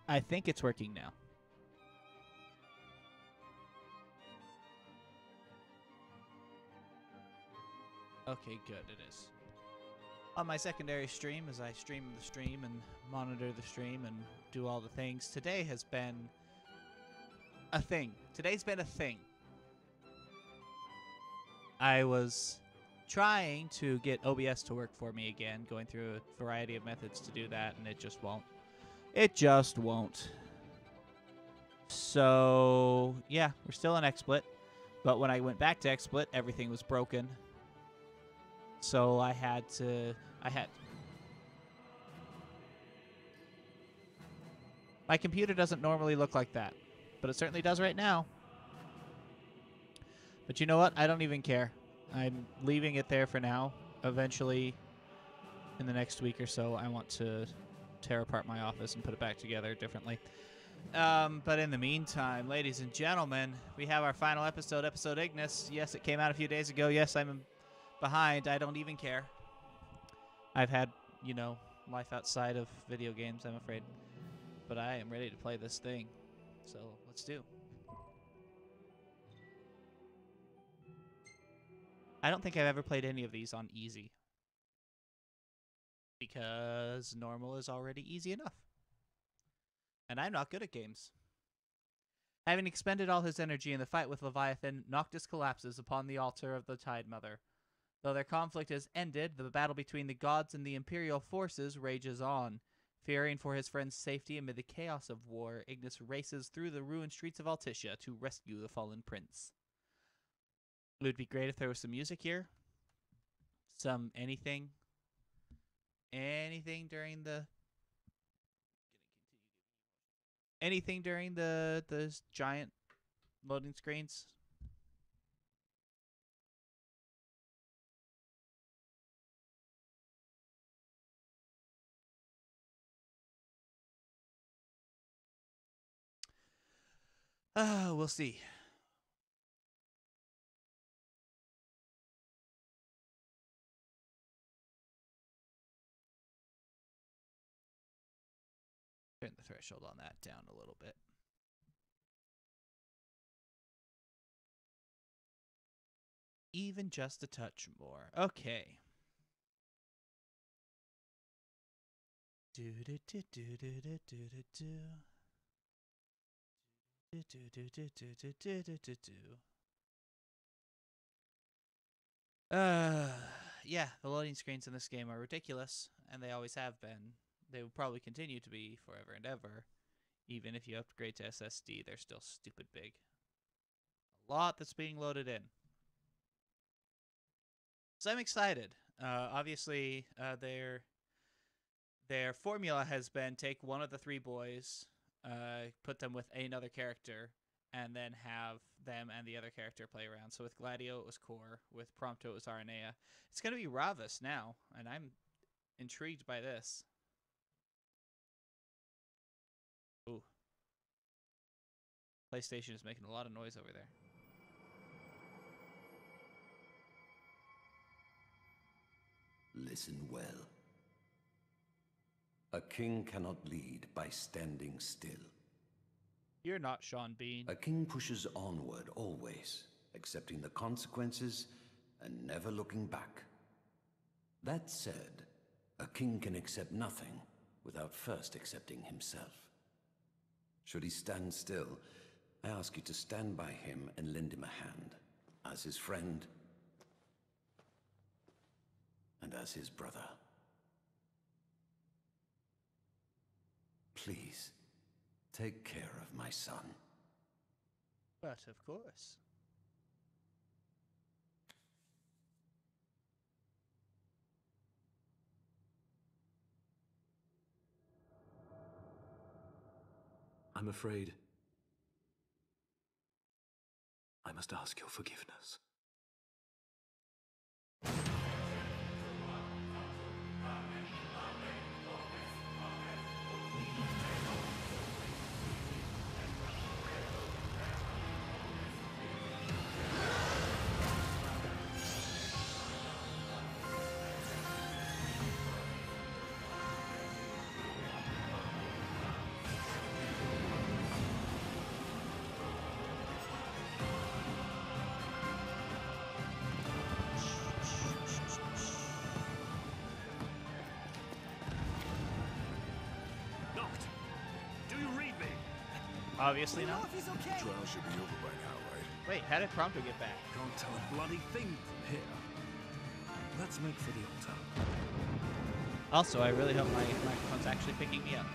I think it's working now. Okay, good, it is. On my secondary stream, as I stream the stream and monitor the stream and do all the things, today has been a thing. Today's been a thing. I was trying to get OBS to work for me again, going through a variety of methods to do that, and it just won't. It just won't. So, yeah, we're still in XSplit, but when I went back to XSplit, everything was broken. So I had... My computer doesn't normally look like that, but it certainly does right now. But you know what? I don't even care. I'm leaving it there for now. Eventually, in the next week or so, I want to tear apart my office and put it back together differently. But in the meantime, ladies and gentlemen, we have our final episode, episode Ignis. Yes, it came out a few days ago. Yes, I'm behind. I don't even care. I've had, you know, life outside of video games, I'm afraid. But I am ready to play this thing. So, let's do. I don't think I've ever played any of these on easy. Because normal is already easy enough. And I'm not good at games. Having expended all his energy in the fight with Leviathan, Noctis collapses upon the altar of the Tide Mother. Though their conflict has ended, the battle between the gods and the Imperial forces rages on. Fearing for his friend's safety amid the chaos of war, Ignis races through the ruined streets of Altissia to rescue the fallen prince. It would be great if there was some music here. Some anything. Anything during the giant loading screens. We'll see. Turn the threshold on that down a little bit. Even just a touch more. Okay. Yeah, the loading screens in this game are ridiculous, and they always have been. They will probably continue to be forever and ever. Even if you upgrade to SSD, they're still stupid big. A lot that's being loaded in. So I'm excited. Obviously, their formula has been take one of the three boys, put them with another character, and then have them and the other character play around. So with Gladio, it was Core. With Prompto, it was Aranea. It's going to be Ravus now, and I'm intrigued by this. Ooh. PlayStation is making a lot of noise over there. Listen well. A king cannot lead by standing still. You're not Sean Bean. A king pushes onward always, accepting the consequences and never looking back. That said, a king can accept nothing without first accepting himself. Should he stand still, I ask you to stand by him and lend him a hand, as his friend and as his brother. Please, take care of my son. But of course. I'm afraid I must ask your forgiveness. Obviously Do you know not. if he's okay? Trial should be over by now, right? Wait, how did Prompto get back? Can't tell a bloody thing from here. Let's make for the altar. Also, I really hope my microphone's actually picking me up.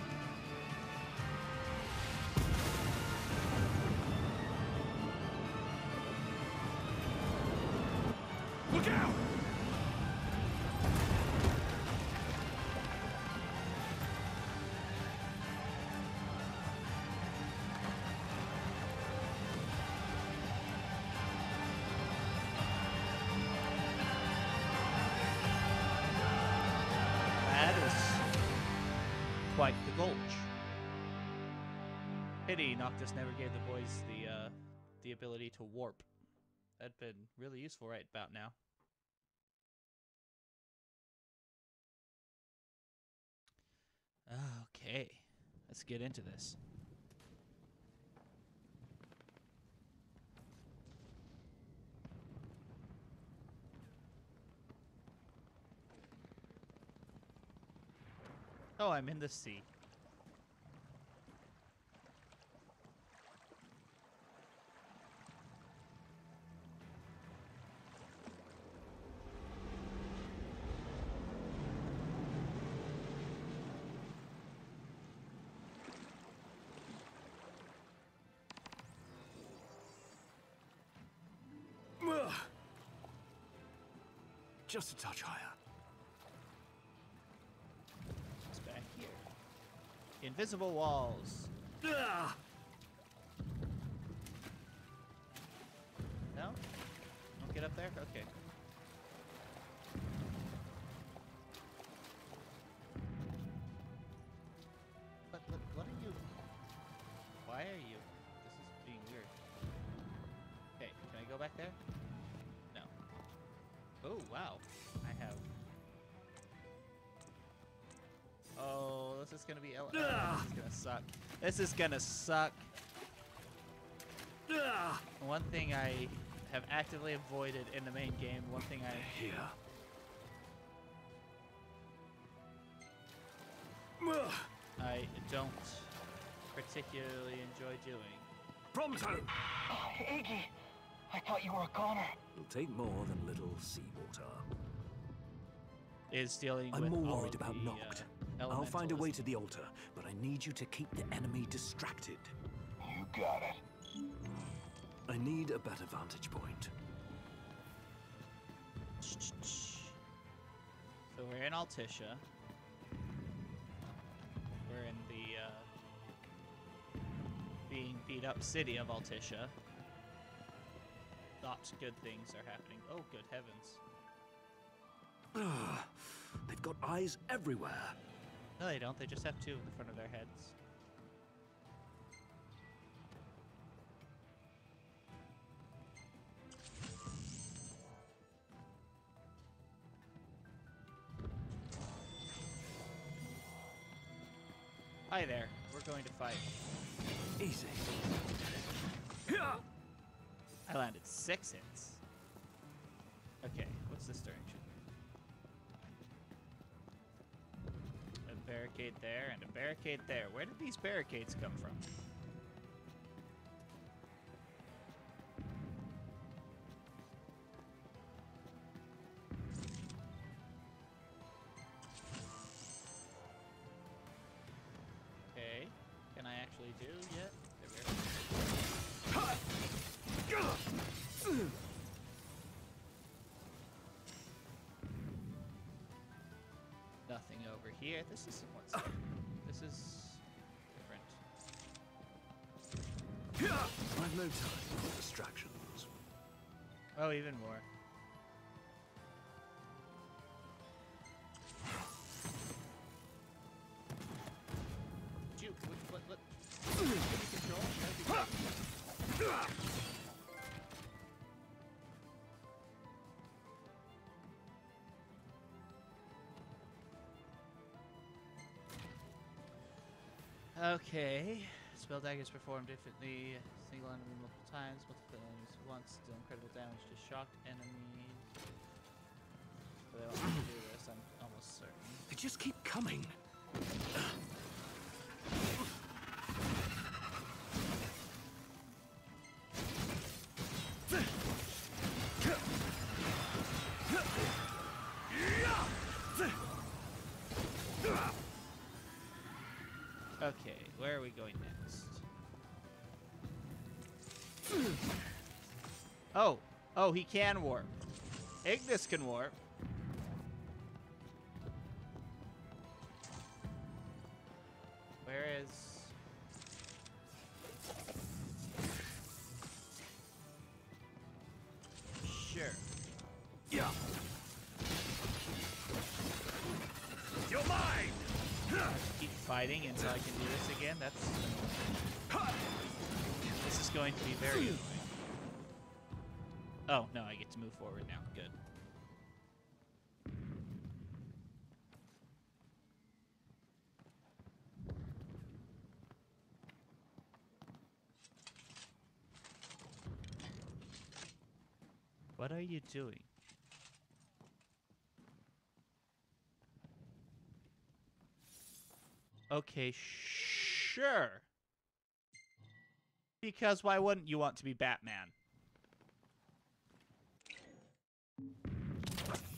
Look out! That is quite the gulch. Pity Noctis never gave the boys the ability to warp. That'd been really useful right about now. Okay, let's get into this. Oh, I'm in the sea. Just a touch higher. It's back here. Invisible walls. Ah! No? Don't get up there? Okay. What are you? Why are you? This is being weird. Okay, can I go back there? No. Oh, wow. I have... Oh, this is gonna be... This is gonna suck. This is gonna suck. One thing I have actively avoided in the main game, one thing I... Here. I don't particularly enjoy doing. Prompto! Iggy, I thought you were a goner. It'll take more than little seawater. Is dealing with I'm more all worried of about the, Noct. I'll find a elementalism. way to the altar, but I need you to keep the enemy distracted. You got it. I need a better vantage point. So we're in Altissia. We're in the being beat up city of Altissia. Not good things are happening. Oh, good heavens. They've got eyes everywhere. No, they don't. They just have two in the front of their heads. Hi there. We're going to fight. Easy. I landed 6 hits. Okay, what's this direction? A barricade there and a barricade there. Where did these barricades come from? Okay, can I actually do yet? There we are. Nothing over here. This is what's this is different. I've no time for distractions. Oh, even more. Dude, what? Give me control. That'd be great. Okay. Spell daggers perform differently. Single enemy multiple times, multiple enemies once. Deal incredible damage to shocked enemies. But they don't have to do this, I'm almost certain. They just keep coming. Okay, where are we going next? Oh, he can warp. Ignis can warp. Where is... Sure. Yeah. You're mine! Keep fighting until I can do this again. That's... This is going to be very annoying. Oh, no, I get to move forward now. Good. What are you doing? Okay, sure. Because why wouldn't you want to be Batman?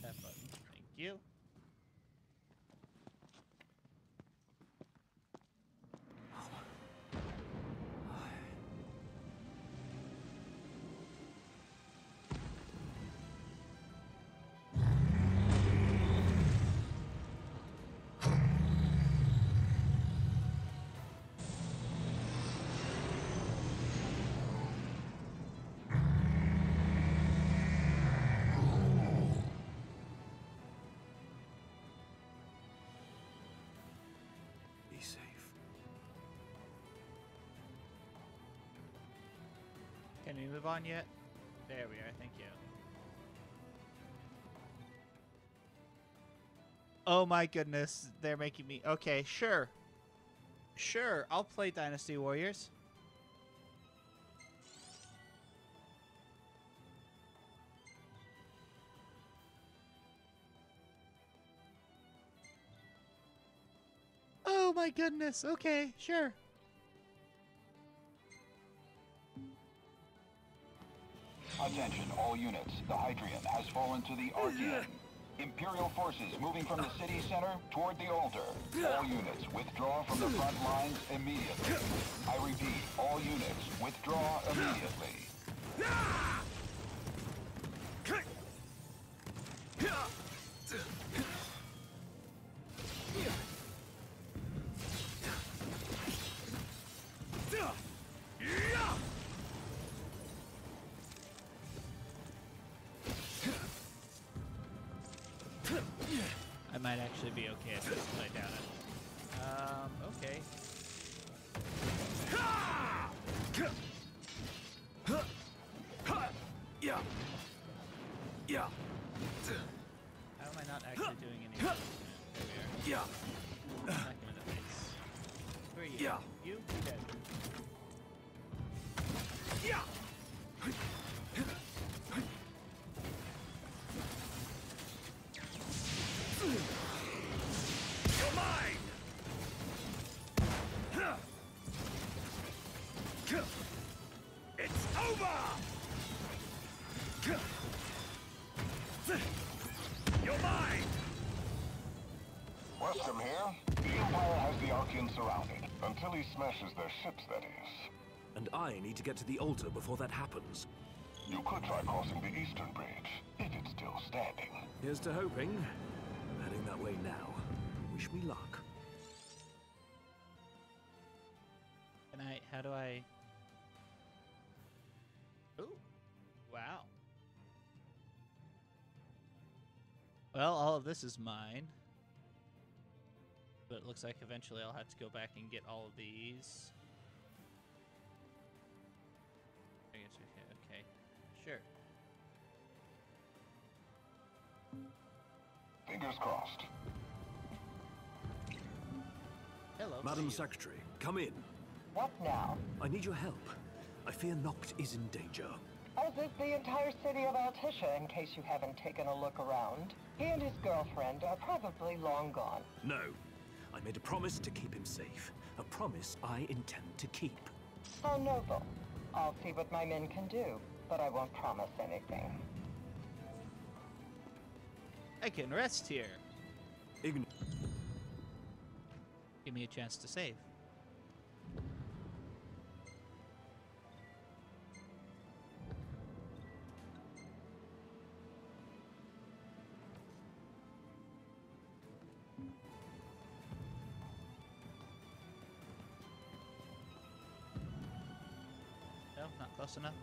That button. Thank you. Be safe. Can we move on yet? There we are, thank you. Oh my goodness, they're making me... Okay, sure. Sure, I'll play Dynasty Warriors. Oh my goodness, okay, sure. Attention, all units. The Hydrian has fallen to the Archean. Imperial forces moving from the city center toward the altar. All units withdraw from the front lines immediately. I repeat, all units withdraw immediately. I might actually be okay at this, but I doubt it. Okay. Yeah. Yeah. How am I not actually doing any of this? There we are. Yeah. Smack him in the face. Who are you? Yeah. You? Dead. Yeah. You're mine. It's over. You're mine. Westham here. The Empire has the Archean surrounded. Until he smashes their ships, that is. And I need to get to the altar before that happens. You could try crossing the eastern bridge, if it's still standing. Here's to hoping. I'm heading that way now. Wish me luck. How do I... Ooh. Wow. Well, all of this is mine. But it looks like eventually I'll have to go back and get all of these. I guess we can, okay. Sure. Fingers crossed. Hello. Madam see you. Secretary, come in. What now? I need your help. I fear Noct is in danger. As is the entire city of Altisha, in case you haven't taken a look around. He and his girlfriend are probably long gone. No. I made a promise to keep him safe. A promise I intend to keep. How noble. I'll see what my men can do, but I won't promise anything. I can rest here. Ignis. Give me a chance to save. No, not close enough.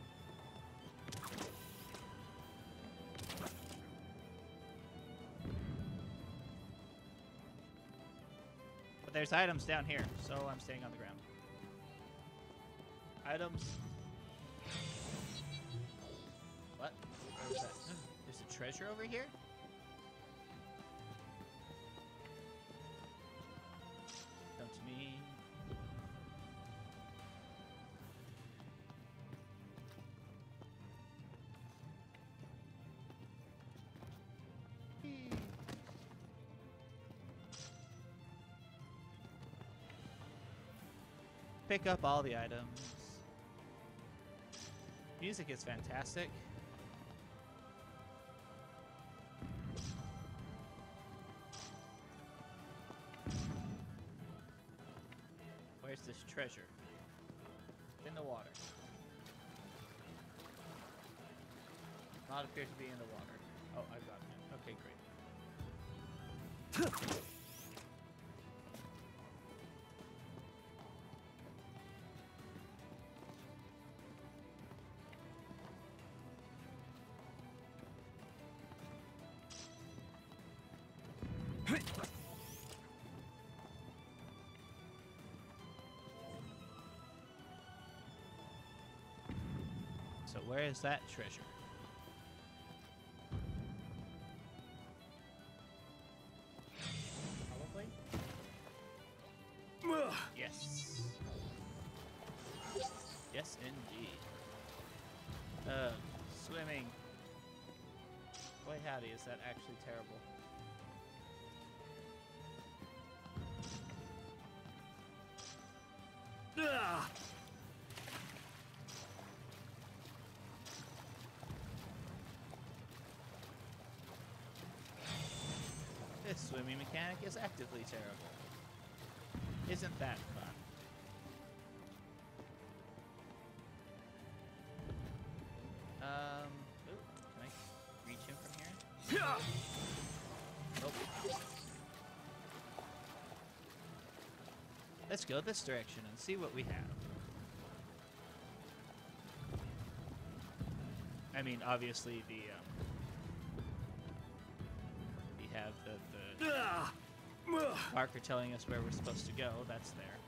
But there's items down here, so I'm staying on the ground. Items. What? What was that? There's a treasure over here? Come to me. Pick up all the items. Music is fantastic. Where's this treasure? In the water. Not appear to be in the water. Oh, I've got it. Okay, great. So where is that treasure? Probably. Yes. Yes, indeed. Swimming. Boy howdy, is that actually terrible. This swimming mechanic is actively terrible. Isn't that fun? Ooh, can I reach him from here? Nope. Let's go this direction and see what we have. I mean, obviously the we have the marker telling us where we're supposed to go. That's there.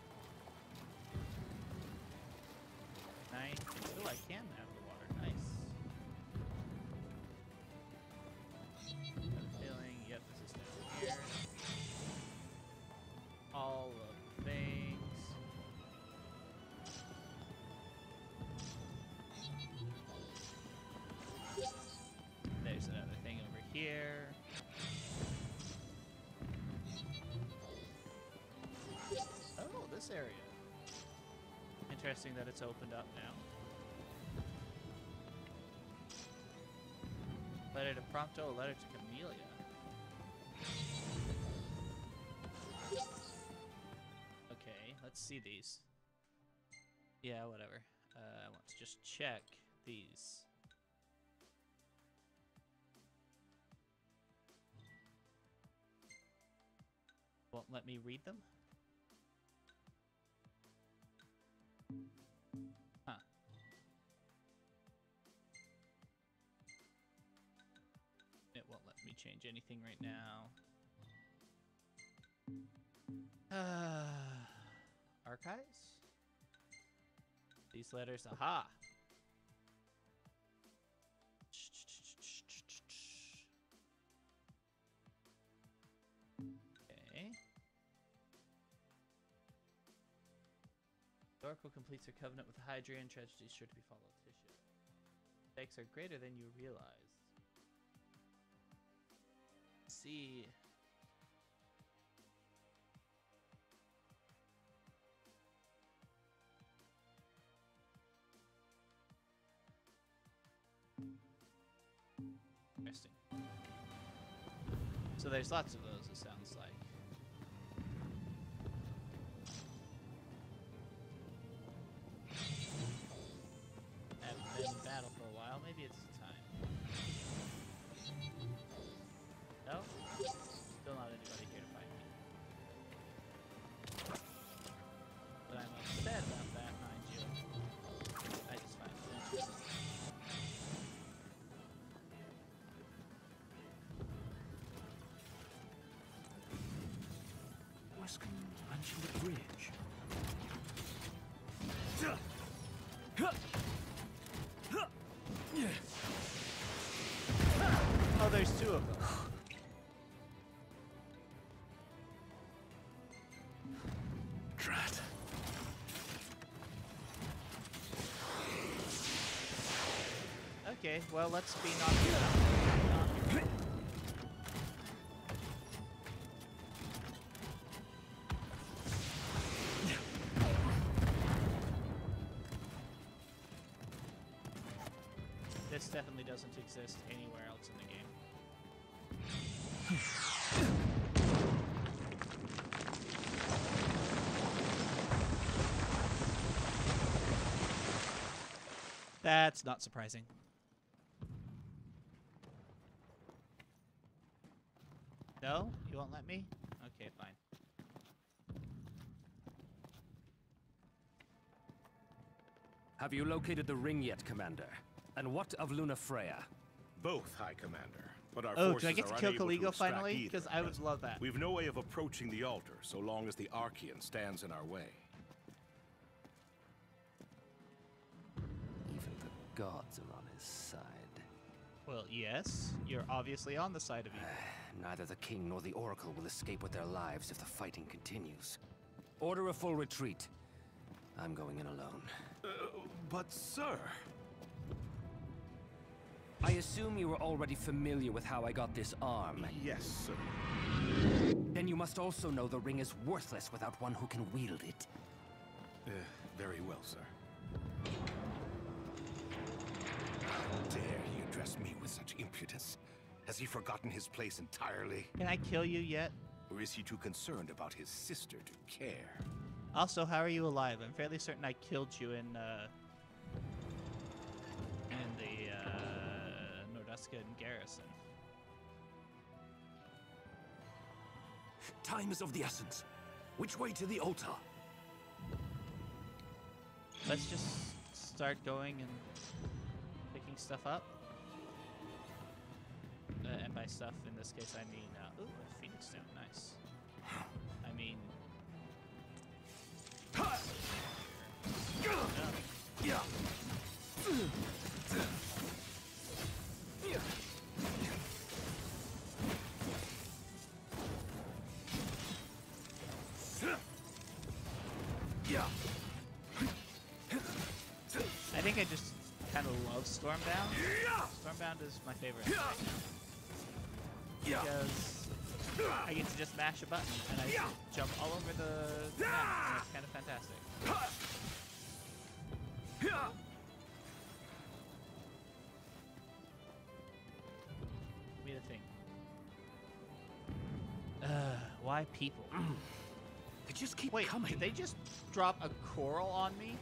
Nice. Oh, I can have the water. Nice. Got a feeling. Yep, this is down here. All of the things. There's another thing over here. Oh, this area. Interesting that it's opened up now. Letter to Prompto, a letter to Camellia. Okay, let's see these. Yeah, whatever. I want to just check these. Won't let me read them? Huh. It won't let me change anything right now. Archives? These letters, aha! Okay. The Oracle completes her covenant with the Hydrian. Tragedy is sure to befall Letitia. Stakes are greater than you realize. Let's see. Interesting. So there's lots of those, it sounds like. Haven't been in battle for a while. Maybe it's time. No? Still not anybody here to fight me. But I'm upset about that, mind you. I just find Oh, there's two of them. Drat. Okay, well, let's be knocked out. This definitely doesn't exist anywhere else in the game. That's not surprising. No? You won't let me? Okay, fine. Have you located the ring yet, Commander? And what of Luna Freya? Both, High Commander. But our Oh, forces do I get to are kill unable Caligo extract finally? either Because at I would present. love that. We've no way of approaching the altar so long as the Archean stands in our way. Even the gods are on his side. Well, yes. You're obviously on the side of evil. Neither the king nor the oracle will escape with their lives if the fighting continues. Order a full retreat. I'm going in alone. But sir... I assume you were already familiar with how I got this arm. Yes, sir. Then you must also know the ring is worthless without one who can wield it. Very well, sir. How dare he address me with such impudence? Has he forgotten his place entirely? Can I kill you yet? Or is he too concerned about his sister to care? Also, how are you alive? I'm fairly certain I killed you in the Norduscan garrison. Time is of the essence. Which way to the altar? Let's just start going and picking stuff up. And by stuff, in this case, I mean... ooh, a phoenix stone. Nice. I mean... Yeah. I think I just kind of love Stormbound. Stormbound is my favorite right now. Because I get to just mash a button and I jump all over the map, and it's kind of fantastic. Give me the thing. Why people? They just keep Wait, coming. did they just drop a coral on me?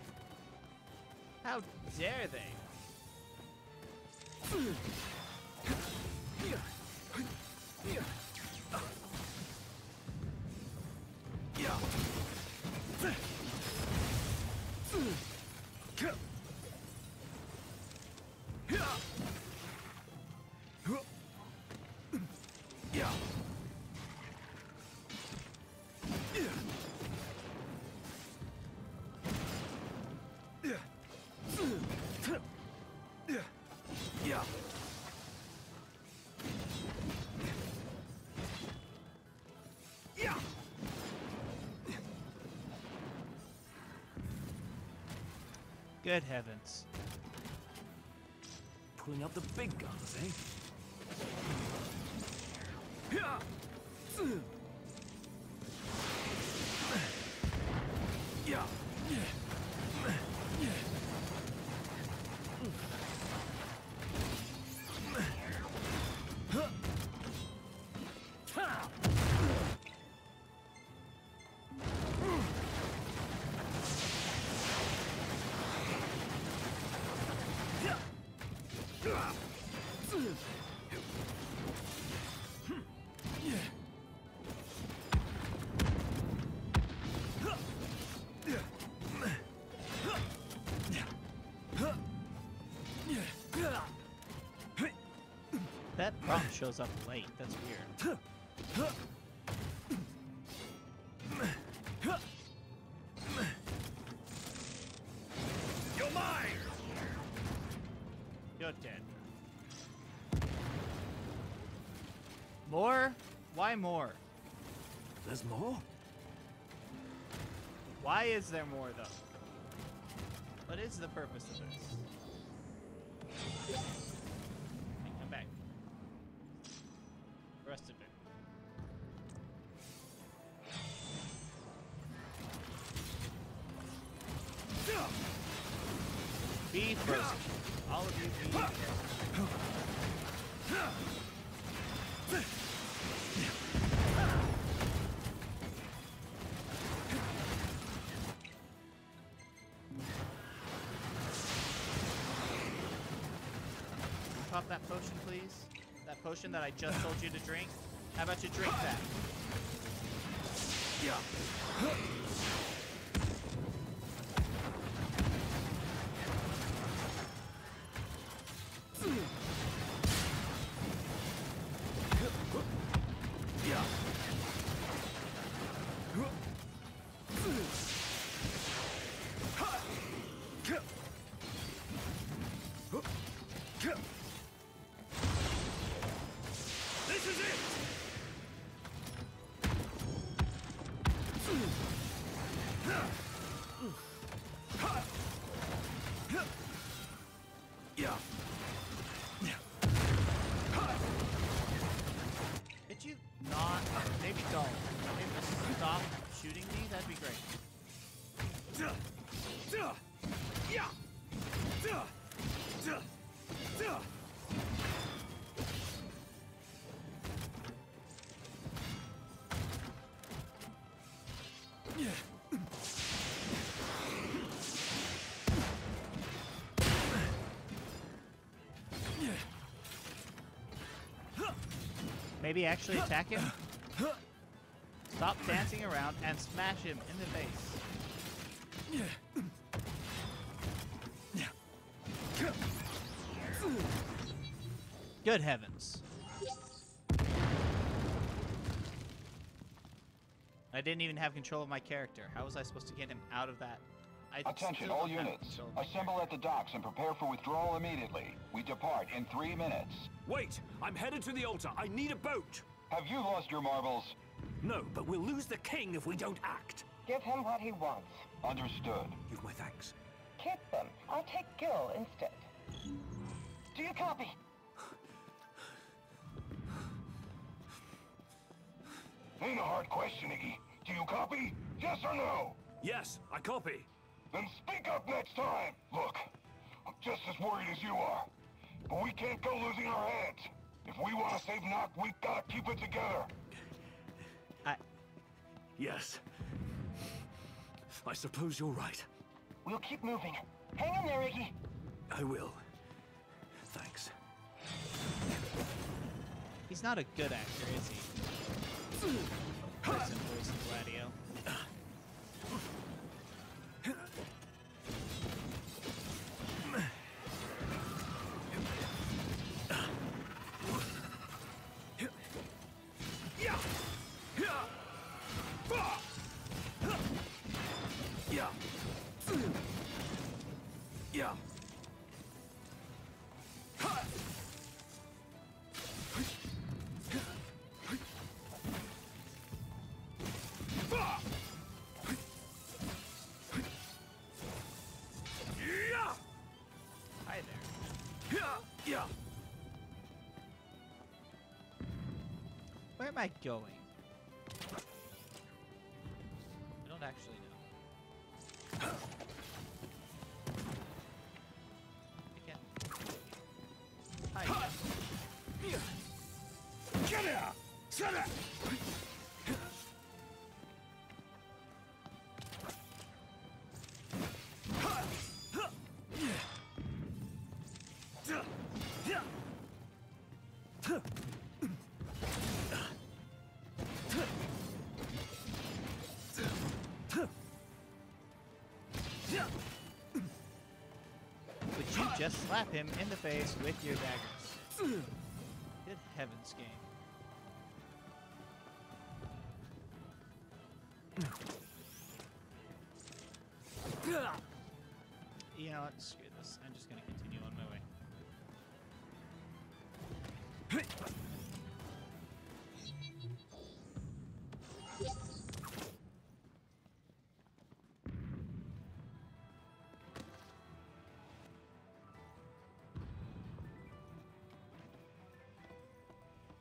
How dare they? Good heavens. Pulling out the big guns, eh? That prompt shows up late. That's weird. You're dead. More? Why more? There's more? Why is there more, though? What is the purpose of this? Hey, come back. The rest of it. Be frozen. All of you be frozen. Pop that potion, please. That potion that I just told you to drink. How about you drink that? This is it! Could you not? Maybe don't. Maybe just stop shooting me? That'd be great. Maybe actually attack him? Stop dancing around and smash him in the face. Good heavens. I didn't even have control of my character. How was I supposed to get him out of that? Attention, all units. Assemble at the docks and prepare for withdrawal immediately. We depart in 3 minutes. Wait! I'm headed to the altar. I need a boat! Have you lost your marbles? No, but we'll lose the king if we don't act. Give him what he wants. Understood. You've my thanks. Keep them. I'll take Gil instead. Do you copy? Ain't a hard question, Iggy. Do you copy? Yes or no? Yes, I copy. Then speak up next time. Look, I'm just as worried as you are. But we can't go losing our heads. If we want to save Noct, we've got to keep it together. Yes. I suppose you're right. We'll keep moving. Hang in there, Iggy. I will. Thanks. He's not a good actor, is he? Person voice of Gladio. Hi there. Where am I going? I don't actually know. I can't. Hi. Get here! Shut up! Would you just slap him in the face with your daggers? Good heavens, game. You know what? Screw this. I'm just gonna continue on my way.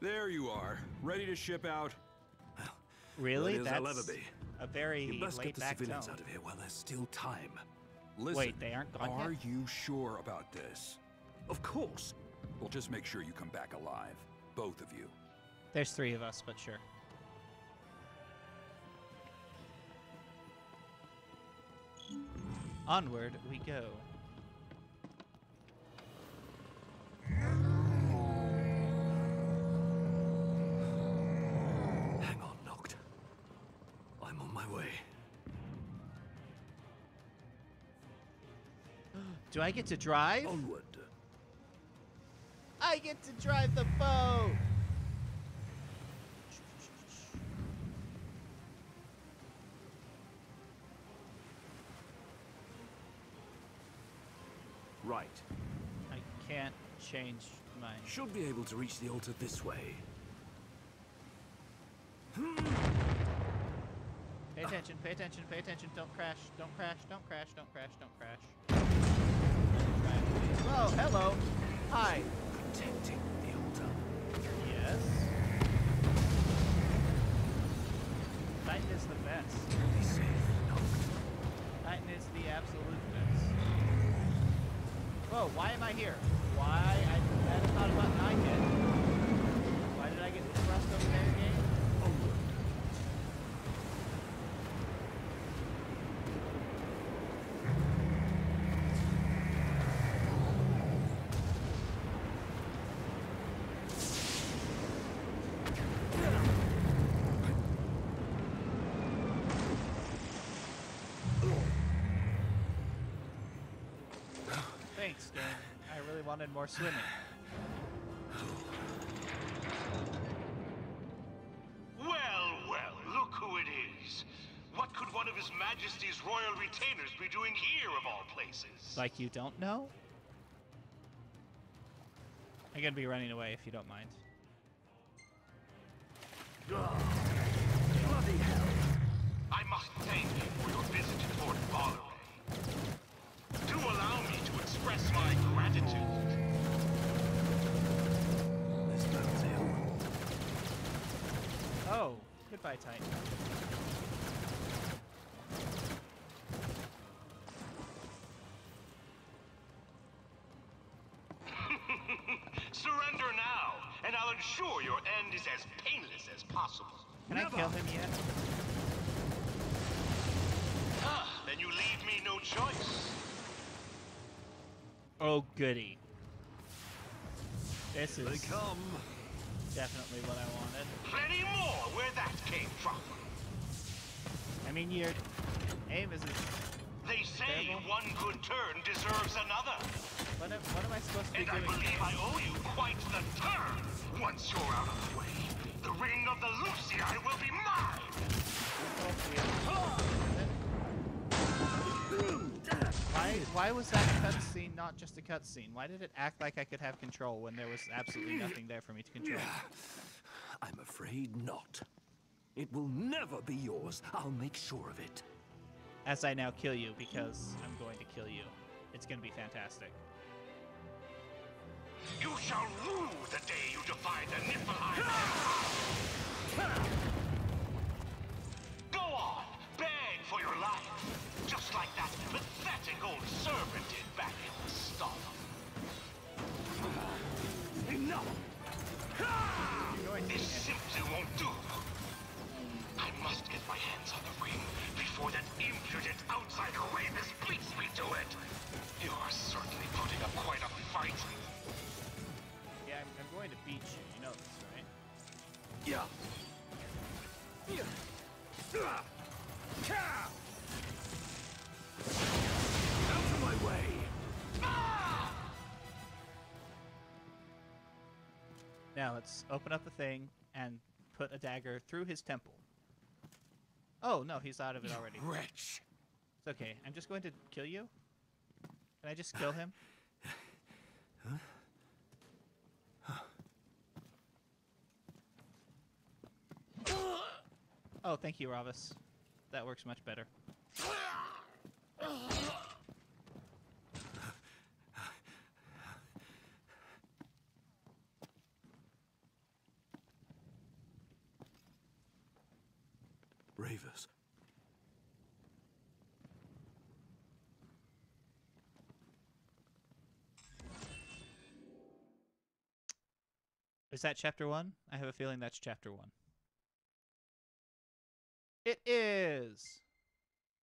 There you are, ready to ship out. Really? Ready as I'll ever That's be. a very You best get the laid-back civilians tone. out of here while there's still time. Listen, Wait, they aren't gone are yet? you sure about this? Of course. Well, just make sure you come back alive. Both of you. There's 3 of us, but sure. Onward we go. Hang on, Noct. I'm on my way. Do I get to drive? Onward. I get to drive the boat! Right. I can't change mine. Should be able to reach the altar this way. Pay attention, pay attention, pay attention. Don't crash, don't crash, don't crash, don't crash, don't crash. Oh, hello. Hi. Protecting the altar. Yes. Titan is the best. Be safe, Noct. Titan is the absolute best. Whoa, why am I here? Why? I hadn't thought about 9 yet. Why did I get thrust over there again? Onward. Thanks, game. I really wanted more swimming. Well, well, look who it is. What could one of His Majesty's royal retainers be doing here, of all places? Like you don't know? I'm gonna be running away if you don't mind. Bloody hell! I must thank you for your visit to Fort Balleray. Do allow me to express my gratitude. This boat's ill. Oh, goodbye, Titan. Surrender now, and I'll ensure your end is as painless as possible. Can I kill him yet? Ah, then you leave me no choice. Oh, goody. This is They come. definitely what I wanted. Plenty more where that came from. I mean, your aim is... They say Terrible. one good turn deserves another. What am I supposed to be And I doing? believe I owe you quite the turn. Once you're out of the way, the ring of the Luciai will be mine. Why was that a cutscene, not just a cutscene? Why did it act like I could have control when there was absolutely nothing there for me to control? I'm afraid not. It will never be yours. I'll make sure of it. As I now kill you, because I'm going to kill you. It's going to be fantastic. You shall rue the day you defy the Niflheim. Go on, beg for your life. Just like that pathetic old servant did back in the stall. Enough! This simply won't do. I must get my hands on the ring before that impudent outsider Ravis beats me to it. You're certainly putting up quite a fight. Yeah, I'm going to beat you. You know this, right? Yeah. Out of my way! Now let's open up the thing and put a dagger through his temple. Oh, no, he's out of it already. Wretch! It's okay. I'm just going to kill you. Can I just kill him? Oh, thank you, Ravis. That works much better. Ravers. Is that chapter 1? I have a feeling that's chapter 1. It is!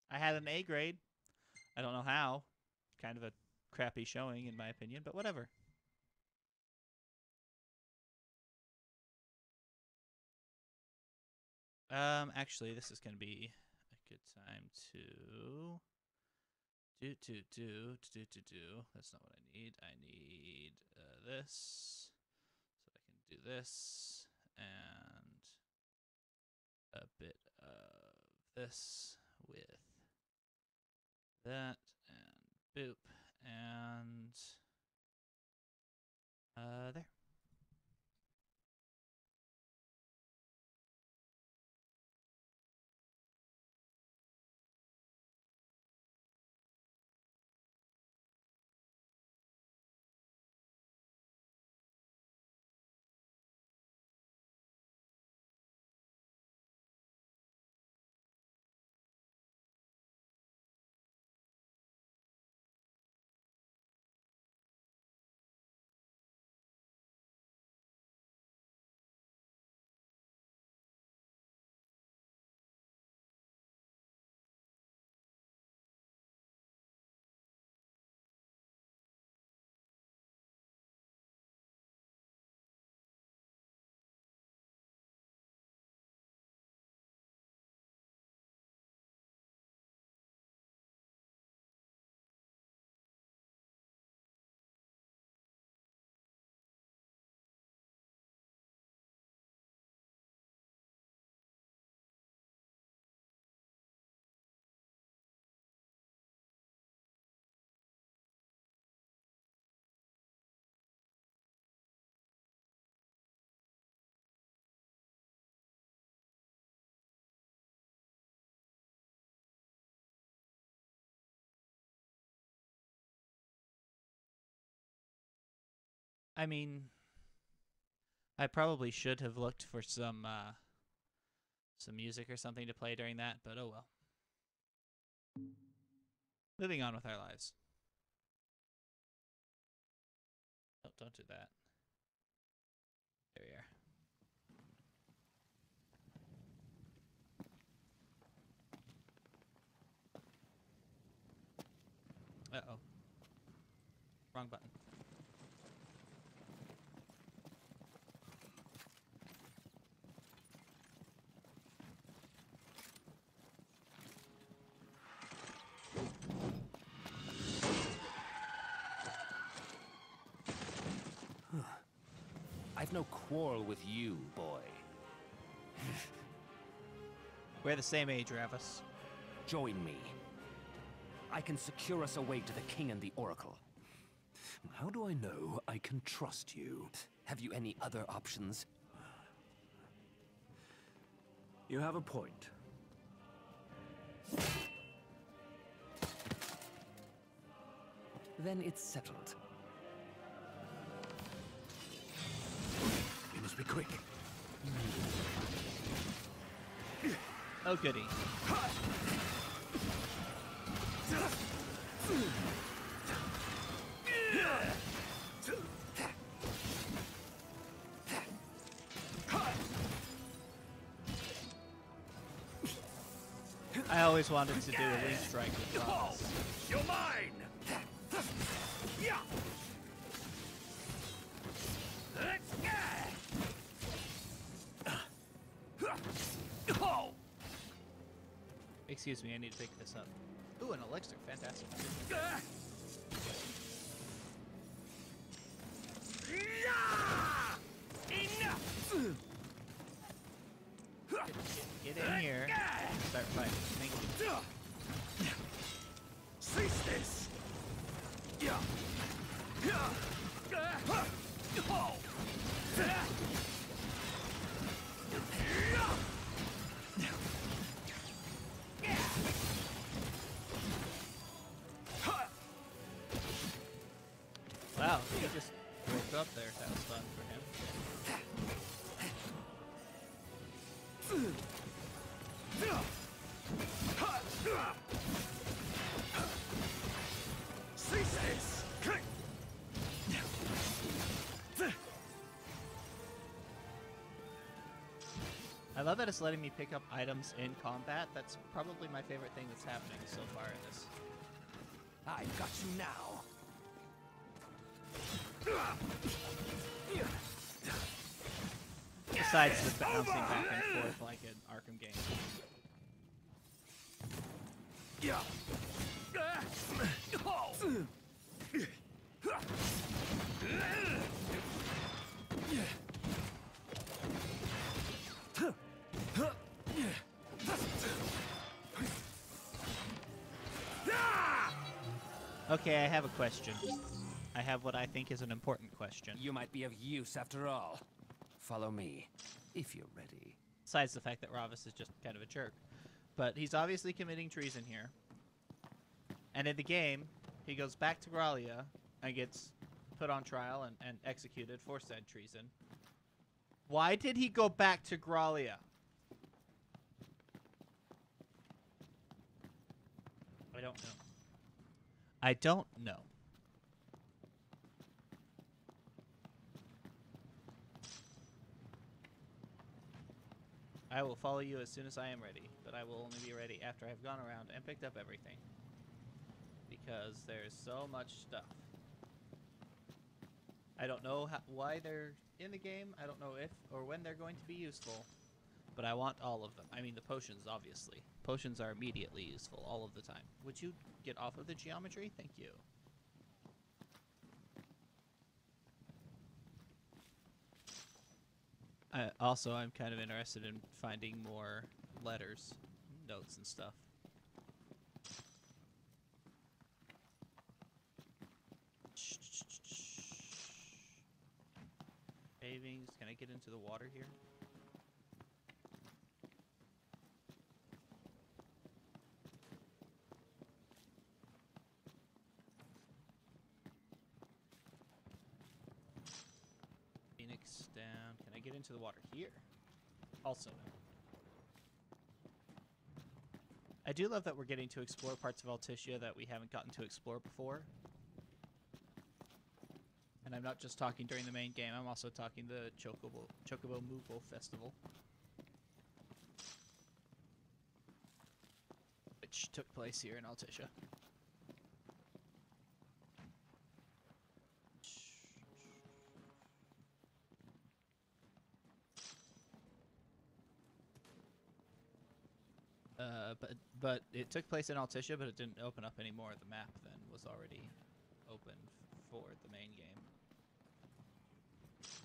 I had an A grade. I don't know how. Kind of a crappy showing, in my opinion, but whatever. Actually, this is going to be a good time to do. That's not what I need. I need this, so I can do this and a bit of this with that and boop and there. I mean, I probably should have looked for some music or something to play during that, but oh well. Moving on with our lives. Oh, don't do that. There we are. Uh-oh. Wrong button. I've no quarrel with you, boy. We're the same age, Ravis. Join me. I can secure us a way to the King and the Oracle. How do I know I can trust you? Have you any other options? You have a point. Then it's settled. You must be quick. Oh, goody. I always wanted to do a Leaf Strike with Ravis. You're mine! Excuse me, I need to pick this up. Ooh, an elixir. Fantastic. Get in here and start fighting. Thank you. Cease this! Wow, he just woke up there. That was fun for him. I love that it's letting me pick up items in combat. That's probably my favorite thing that's happening so far in this. I got you now. Besides the bouncing back and forth like an Arkham game. Okay, I have a question. I have what I think is an important question. You might be of use after all. Follow me, if you're ready. Besides the fact that Ravas is just kind of a jerk. But he's obviously committing treason here. And in the game, he goes back to Gralia and gets put on trial and executed for said treason. Why did he go back to Gralia? I don't know. I don't know. I will follow you as soon as I am ready, but I will only be ready after I've gone around and picked up everything. Because there's so much stuff. I don't know why they're in the game. I don't know if or when they're going to be useful. But I want all of them. I mean, the potions, obviously. Potions are immediately useful all of the time. Would you get off of the geometry? Thank you. Also, I'm kind of interested in finding more letters, notes, and stuff. Pavings. Can I get into the water here? Phoenix down. Can I get into the water here? Also no. I do love that we're getting to explore parts of Altitia that we haven't gotten to explore before. And I'm not just talking during the main game, I'm also talking the Chocobo Moogle Festival. Which took place here in Altitia. But it took place in Altitia, but it didn't open up anymore. The map then was already open for the main game.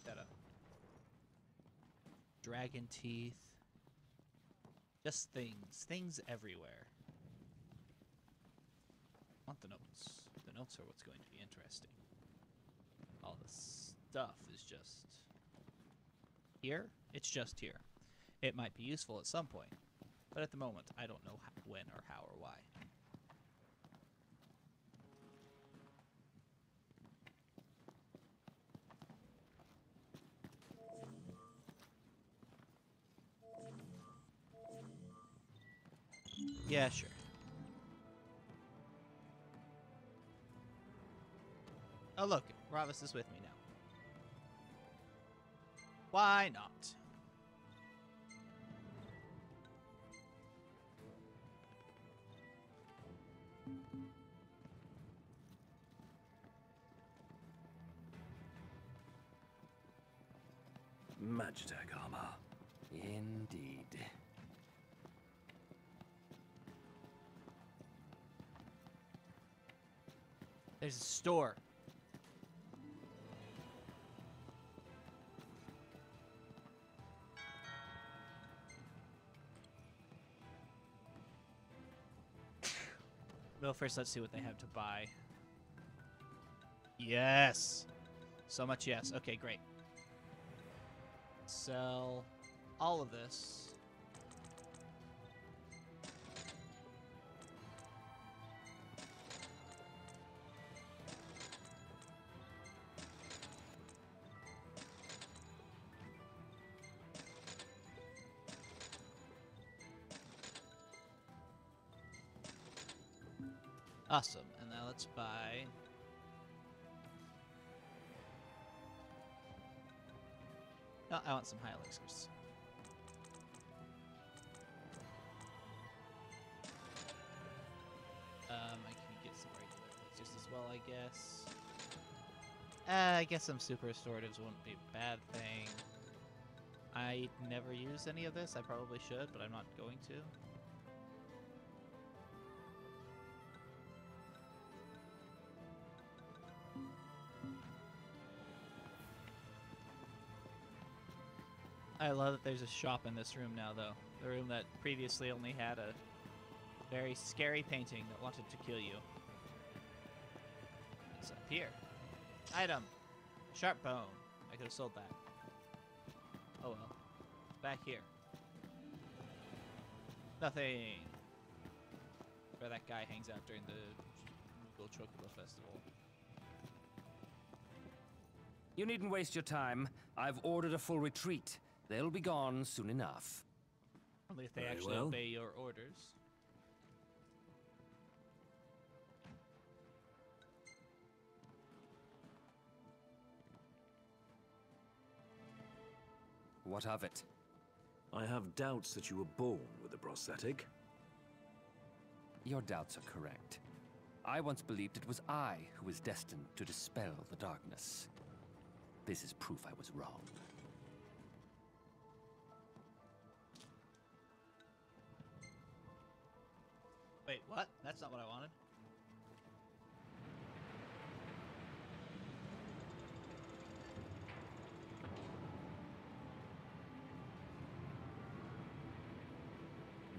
That up. Dragon teeth. Just things everywhere. I want the notes. The notes are what's going to be interesting. All the stuff is just here. It's just here. It might be useful at some point. But at the moment, I don't know when or how or why. Yeah, sure. Oh, look. Ravas is with me now. Why not? Magitech armor. Indeed. There's a store. Well, first let's see what they have to buy. Yes. So much yes. Okay, great. Sell all of this. Awesome. And now let's buy... No, I want some high elixirs. I can get some regular elixirs as well, I guess. I guess some super restoratives wouldn't be a bad thing. I never use any of this. I probably should, but I'm not going to. I love that there's a shop in this room now, though. The room that previously only had a very scary painting that wanted to kill you. It's up here. Item. Sharp bone. I could have sold that. Oh well. Back here. Nothing. Where that guy hangs out during the Google Chocobo Festival. You needn't waste your time. I've ordered a full retreat. They'll be gone soon enough. Only if they Very actually well. obey your orders. What of it? I have doubts that you were born with a prosthetic. Your doubts are correct. I once believed it was I who was destined to dispel the darkness. This is proof I was wrong. Wait, what? That's not what I wanted.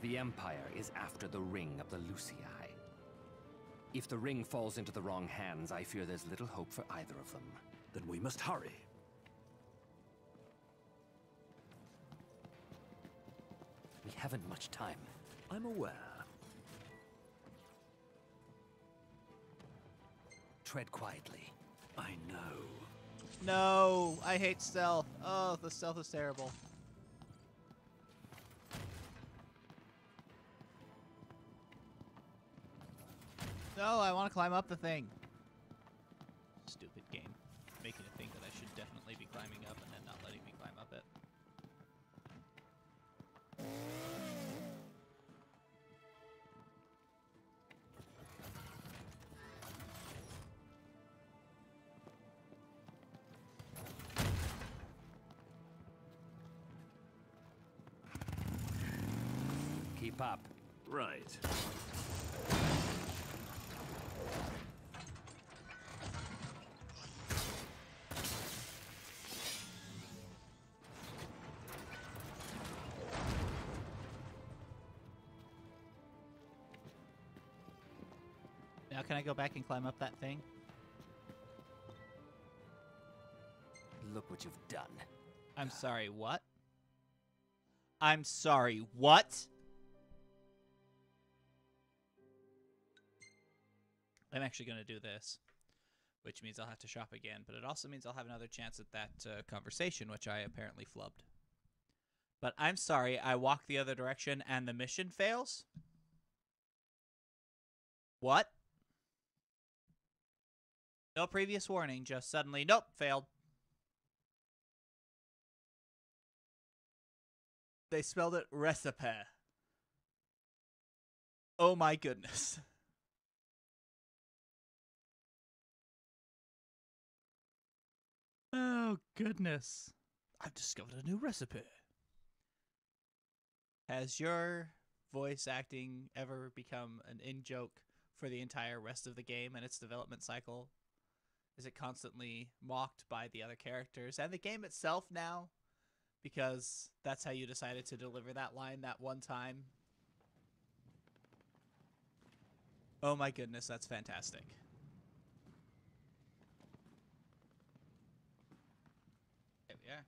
The Empire is after the ring of the Lucii. If the ring falls into the wrong hands, I fear there's little hope for either of them. Then we must hurry. We haven't much time. I'm aware. Tread quietly. I know. No, I hate stealth. Oh, the stealth is terrible. No, I want to climb up the thing. Stupid game. Making it think that I should definitely be climbing up and then not letting me climb up it. Keep up. Right. Now can I go back and climb up that thing? Look what you've done. I'm sorry, what? I'm sorry, what? I'm actually going to do this, which means I'll have to shop again, but it also means I'll have another chance at that conversation, which I apparently flubbed. But I'm sorry, I walk the other direction and the mission fails? What? No previous warning, just suddenly, nope, failed. They spelled it recipe. Oh my goodness. Oh goodness. I've discovered a new recipe. Has your voice acting ever become an in-joke for the entire rest of the game and its development cycle? Is it constantly mocked by the other characters and the game itself now? Because that's how you decided to deliver that line that one time? Oh my goodness, that's fantastic. There we are.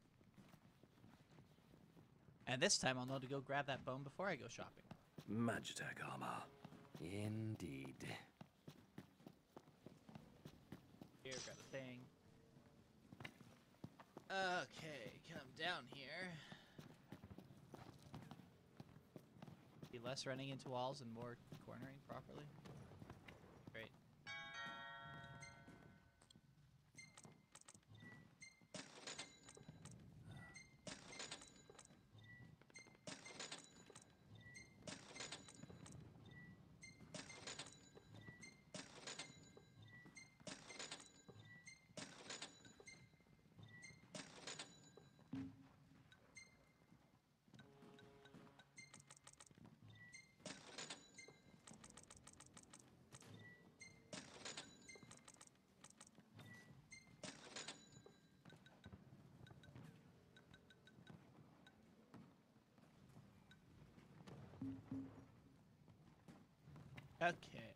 And this time I'll know to go grab that bone before I go shopping. Magitech armor. Indeed. Here, grab a thing. Okay, come down here. Be less running into walls and more cornering properly. Great. Okay.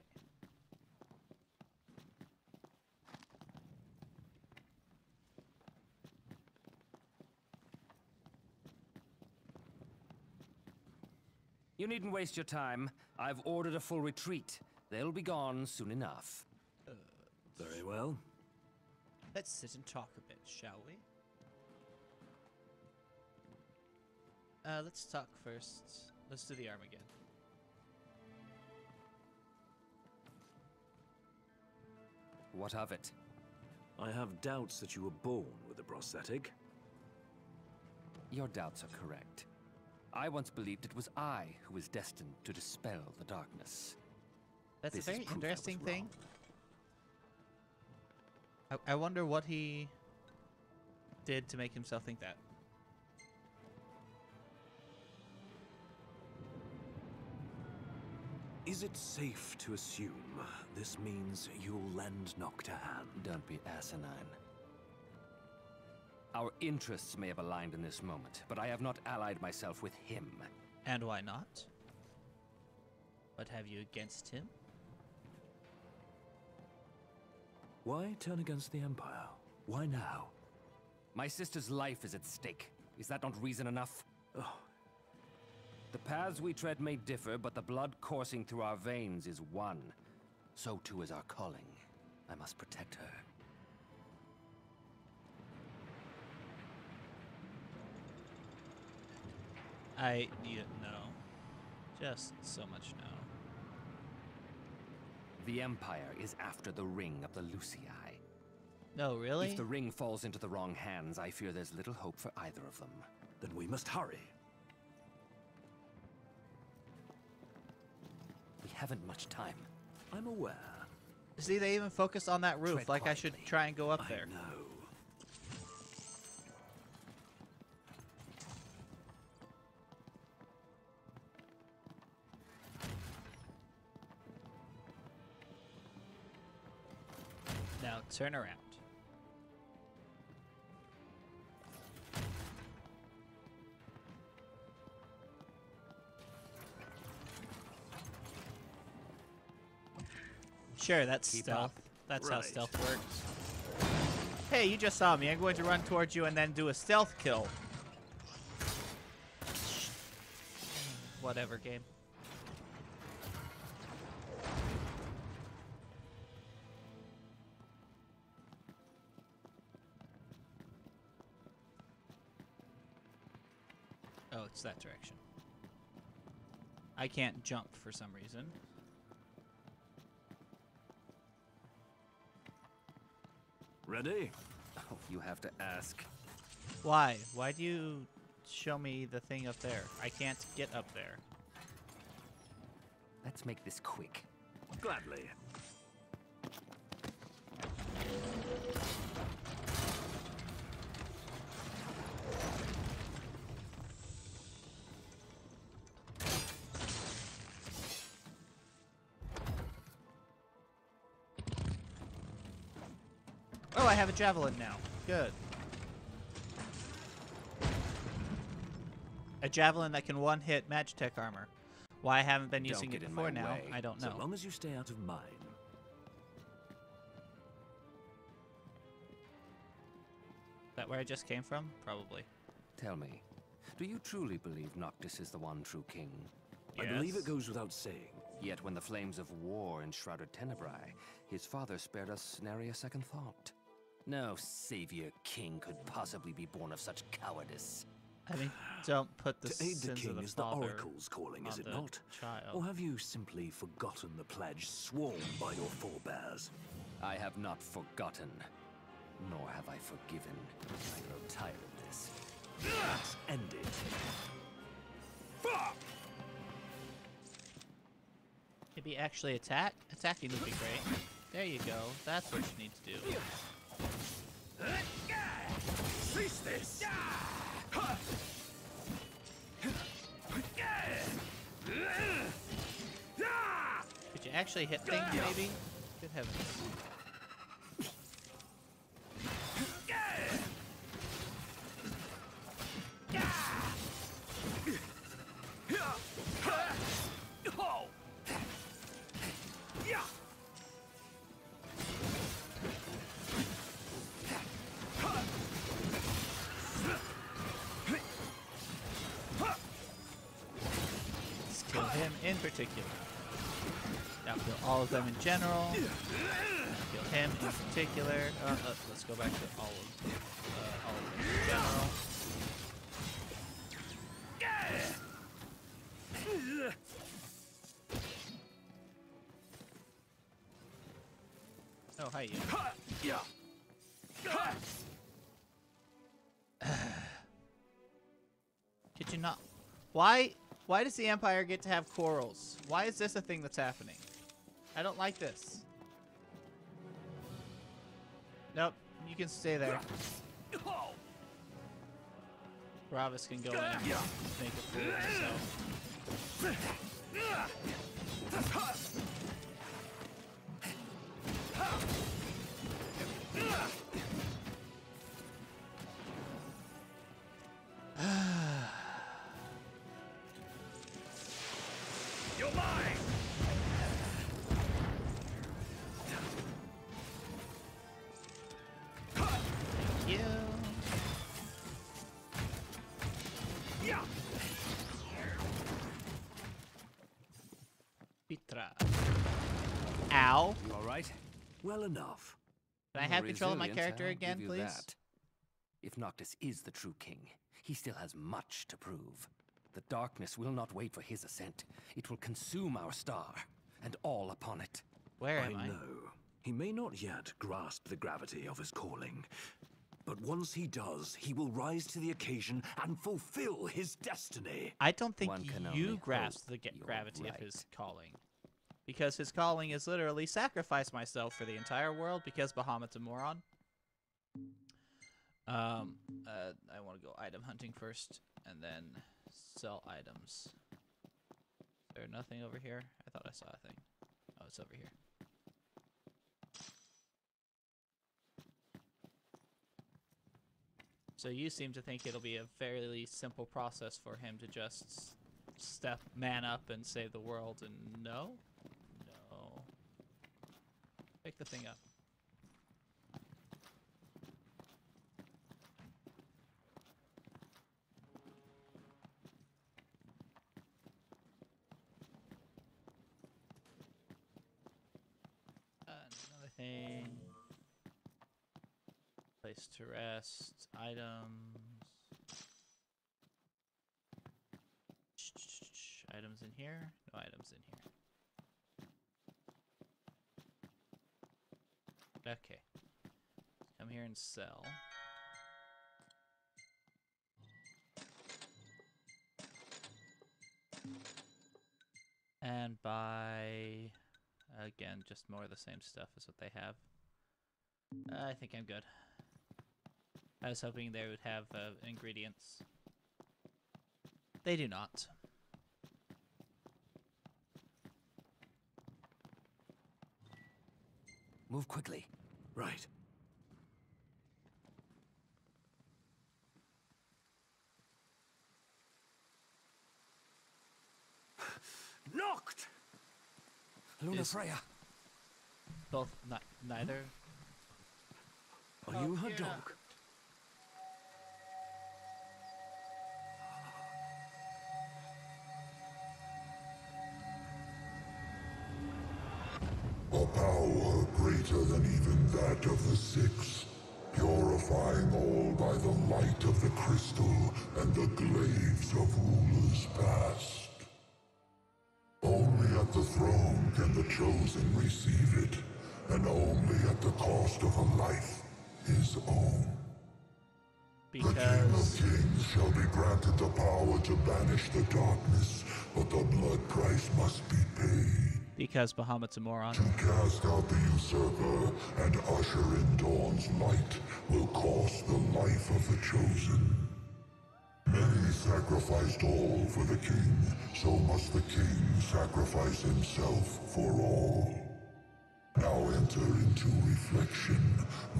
You needn't waste your time. I've ordered a full retreat. They'll be gone soon enough. Very well. Let's sit and talk a bit, shall we? Let's talk first. Let's do the arm again. What of it? I have doubts that you were born with a prosthetic. Your doubts are correct. I once believed it was I who was destined to dispel the darkness. That's This a is very proof I was interesting thing. wrong. I wonder what he did to make himself think that. Is it safe to assume this means you'll lend Noct a hand? Don't be asinine. Our interests may have aligned in this moment, but I have not allied myself with him. And why not? What have you against him? Why turn against the Empire? Why now? My sister's life is at stake. Is that not reason enough? Oh, The paths we tread may differ, but the blood coursing through our veins is one. So too is our calling. I must protect her. I need to know. Just so much know. The Empire is after the ring of the Lucii. No, really? If the ring falls into the wrong hands, I fear there's little hope for either of them. then we must hurry. We haven't much time. I'm aware. See, they even focused on that roof. Tread Like I should quietly. try and go up I there. know. Now turn around. Sure, that's Keep stealth. up. That's how Right. stealth works. Hey, you just saw me. I'm going to run towards you and then do a stealth kill. Whatever, game. Oh, it's that direction. I can't jump for some reason. Ready? Oh, you have to ask. Why? Why do you show me the thing up there? I can't get up there. Let's make this quick. Gladly. Oh, I have a javelin now. Good. A javelin that can one-hit Magitech armor. Why I haven't been Don't using it get in before my now, way. I don't So know. long as you stay out of mine. Is that where I just came from? Probably. Tell me, do you truly believe Noctis is the one true king? I believe Yes. it goes without saying. Yet when the flames of war enshrouded Tenebrae, his father spared us nary a second thought. No savior king could possibly be born of such cowardice. I mean, don't put the To aid the sins king of the is the father Oracle's calling, is on it the not? child. Or have you simply forgotten the pledge sworn by your forebears? I have not forgotten, nor have I forgiven. I grow tired of this. Let's end it. Maybe actually attack? Attacking would be great. There you go. That's what you need to do. Cease this! Could you actually hit things, maybe? Good heavens. particular. Now kill all of them in general. Now kill him in particular. Let's go back to all of them in general. Oh, hi, you. Could you not? Why does the Empire get to have corals? Why is this a thing that's happening? I don't like this. Nope, you can stay there. Bravis can go in and make a fool of himself. You're mine! You. Yeah. Pitra. Ow. You all right? Well enough. Can I have control of my Resilient, character I'll again, give you please? that. If Noctis is the true king, he still has much to prove. The darkness will not wait for his ascent. It will consume our star, and all upon it. Where am I I? know. He may not yet grasp the gravity of his calling. But once he does, he will rise to the occasion and fulfill his destiny. I don't think One can you only grasp the hope you're gravity of right. his calling. Because his calling is literally sacrifice myself for the entire world because Bahamut's a moron. I want to go item hunting first and then sell items. Is there nothing over here? I thought I saw a thing. Oh, it's over here. So you seem to think it'll be a fairly simple process for him to just man up and save the world, and no? No. Pick the thing up. Another thing. Place to rest. Items. Items in here? No items in here. Okay. Come here and sell. And buy, again, just more of the same stuff as what they have. I think I'm good. I was hoping they would have ingredients. They do not. Move quickly. Right. Knocked! Luna Is- Freya. Both, neither. Are you her yeah. dog? A power greater than even that of the Six, purifying all by the light of the crystal and the glaives of rulers past. Only at the throne can the chosen receive it, and only at the cost of a life, his own. The King of Because Kings shall be granted the power to banish the darkness, but the blood price must be paid. Bahamut's a moron. To cast out the usurper and usher in dawn's light will cost the life of the chosen. Many sacrificed all for the king, so must the king sacrifice himself for all. Now enter into reflection,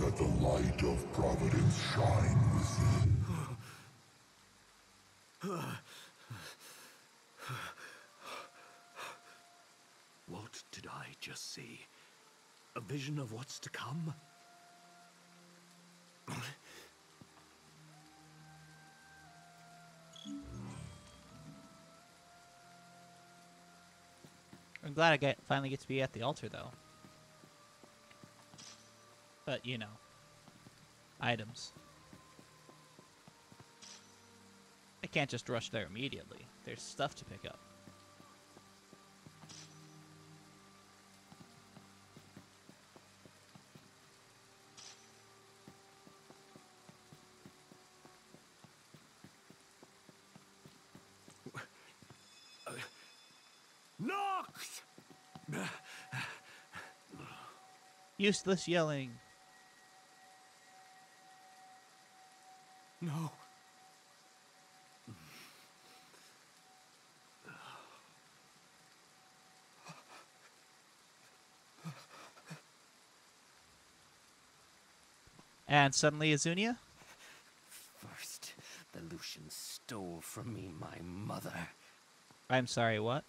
let the light of providence shine within. What did I just see? A vision of what's to come? I'm glad I finally get to be at the altar, though. But, you know. Items. I can't just rush there immediately. There's stuff to pick up. Noct! Useless yelling. No. And suddenly Azunia? First, the Lucians stole from me my mother. I'm sorry, what?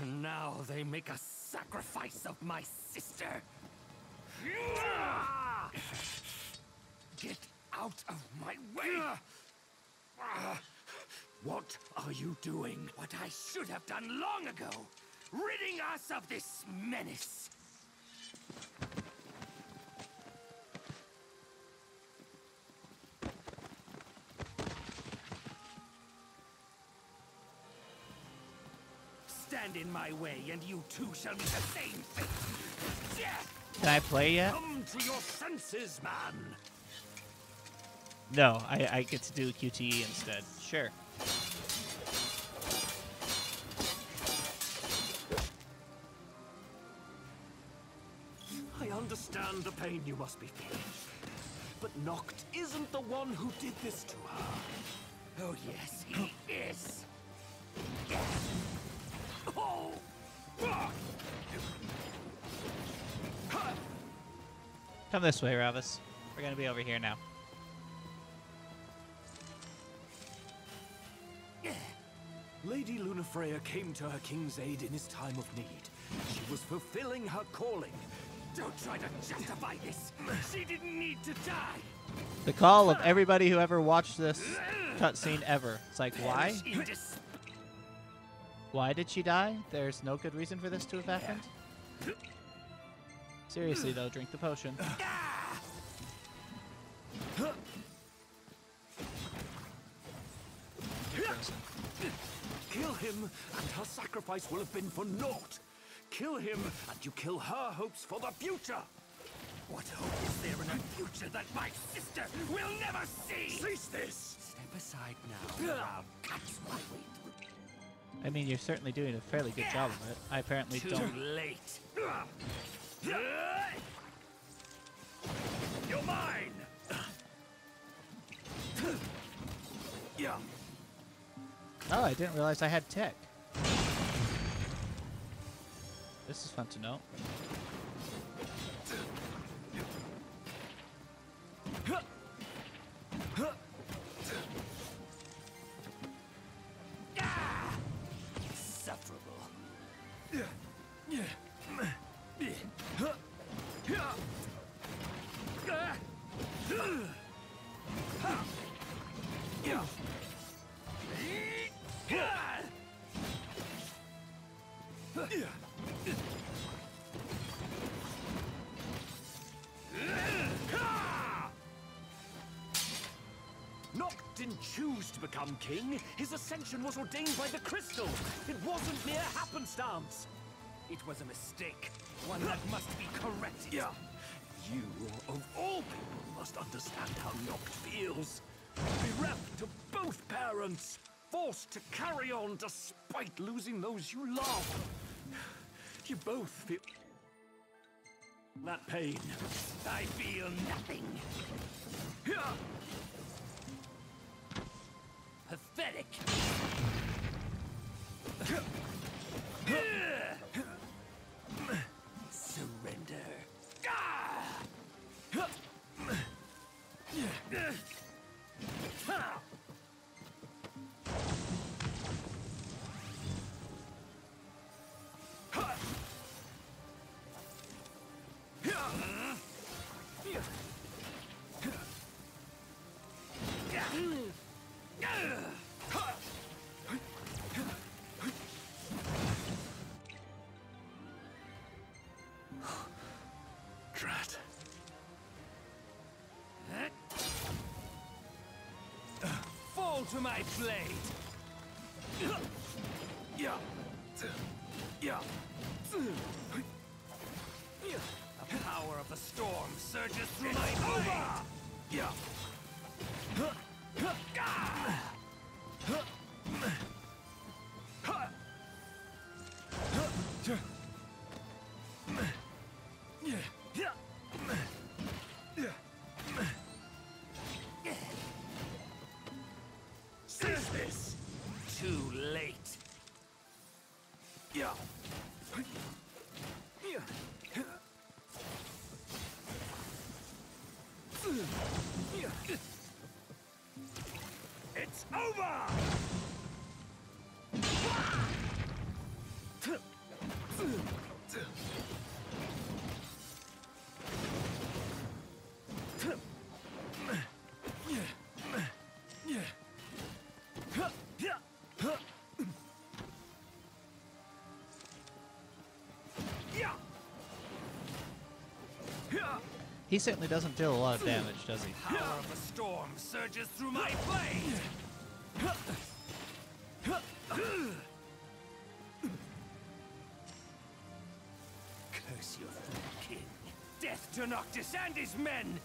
And now they make a sacrifice of my sister. Get out of my way! What are you doing? What I should have done long ago. Ridding us of this menace. Stand in my way, and you too shall meet the same fate. Death! Can I play yet? Come to your senses, man! No, I get to do QTE instead. Sure. I understand the pain you must be feeling. But Noct isn't the one who did this to her. Oh yes, he is. Oh! Come this way, Ravis. We're gonna be over here now. Lady Lunafreya came to her king's aid in his time of need. She was fulfilling her calling. Don't try to justify this. She didn't need to die. The call of everybody who ever watched this cutscene ever. It's like, why? Why did she die? There's no good reason for this to have happened. Seriously, though, drink the potion. Kill him, and her sacrifice will have been for naught. Kill him, and you kill her hopes for the future. What hope is there in a future that my sister will never see? Cease this! Step aside now, or I'll cut my way through. I mean, you're certainly doing a fairly good job of it. I apparently Too don't. late. You're mine! Yeah. Oh, I didn't realize I had tech. This is fun to know. Insufferable. Noct didn't choose to become king. His ascension was ordained by the crystal. It wasn't mere happenstance. It was a mistake. One that must be corrected. Yeah. You, of all people, must understand how Noct feels. Bereft of both parents. Forced to carry on despite losing those you love. You both feel that pain. I feel nothing. Pathetic. Surrender. Drat. Fall to my blade! Yeah. Yeah. The power of the storm surges through my blade! Yeah. Seize this! Too late. Yeah. It's over! He certainly doesn't deal a lot of damage, does he? Power of the storm surges through my blade! Curse your fool, king. Death to Noctis and his men!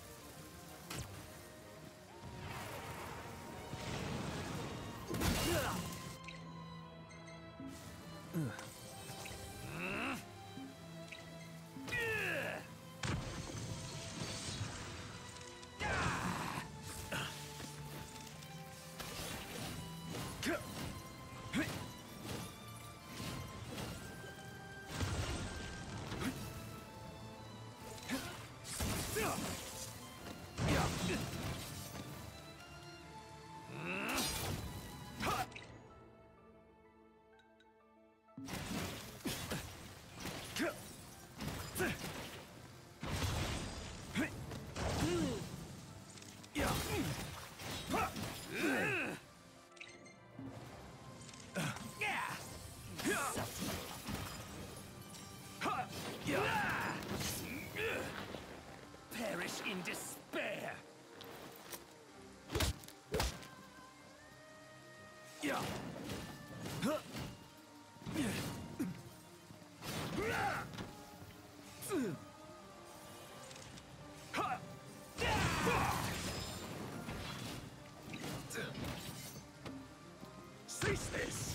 Perish in despair! Cease this!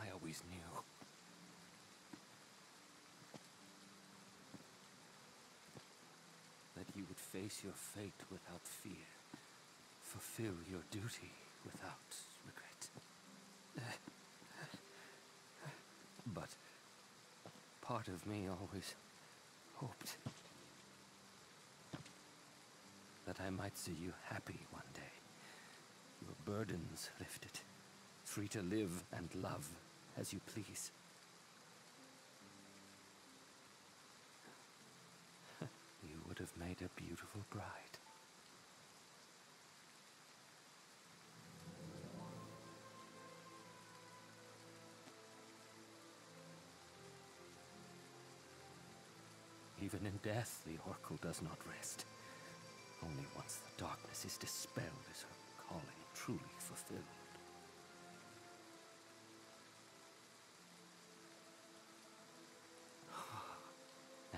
I always knew. That you would face your fate without fear. Fulfill your duty without regret. But part of me always hoped that I might see you happy one day. Your burdens lifted, free to live and love as you please. You would have made a beautiful bride. Even in death, the Oracle does not rest. Only once the darkness is dispelled is her calling truly fulfilled.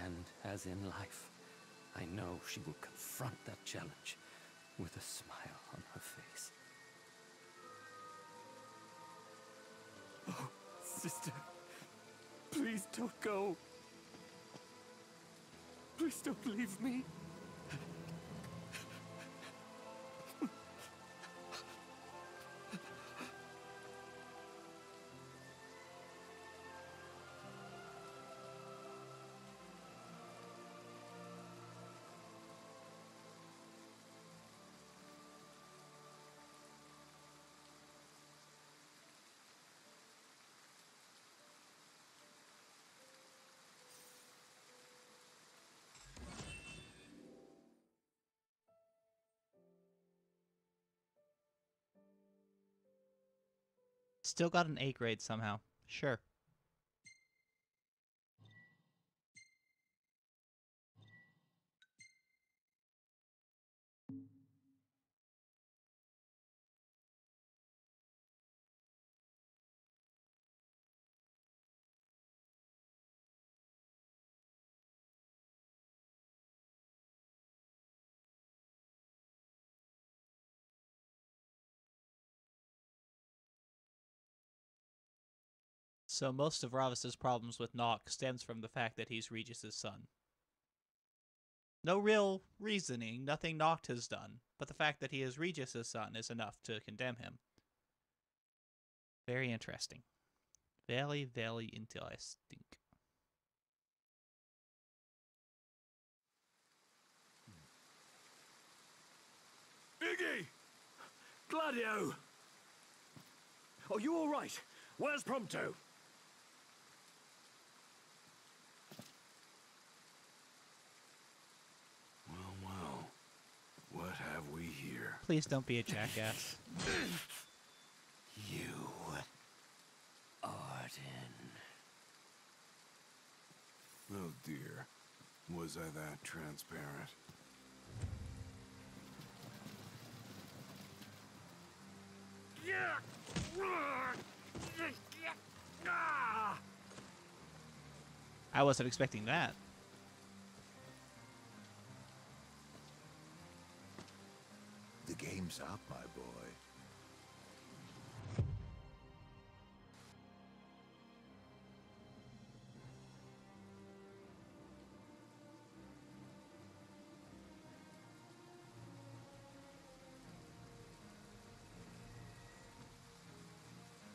And as in life, I know she will confront that challenge with a smile on her face. Oh, sister, please don't go. Please don't leave me. Still got an A grade somehow. Sure. So most of Ravus's problems with Noct stems from the fact that he's Regis's son. No real reasoning, nothing Noct has done, but the fact that he is Regis's son is enough to condemn him. Very interesting. Very, very interesting. Iggy! Gladio! Are you all right? Where's Prompto? Well, what have we here? Please don't be a jackass. You, Arden. Oh dear, was I that transparent? I wasn't expecting that. The game's up, my boy.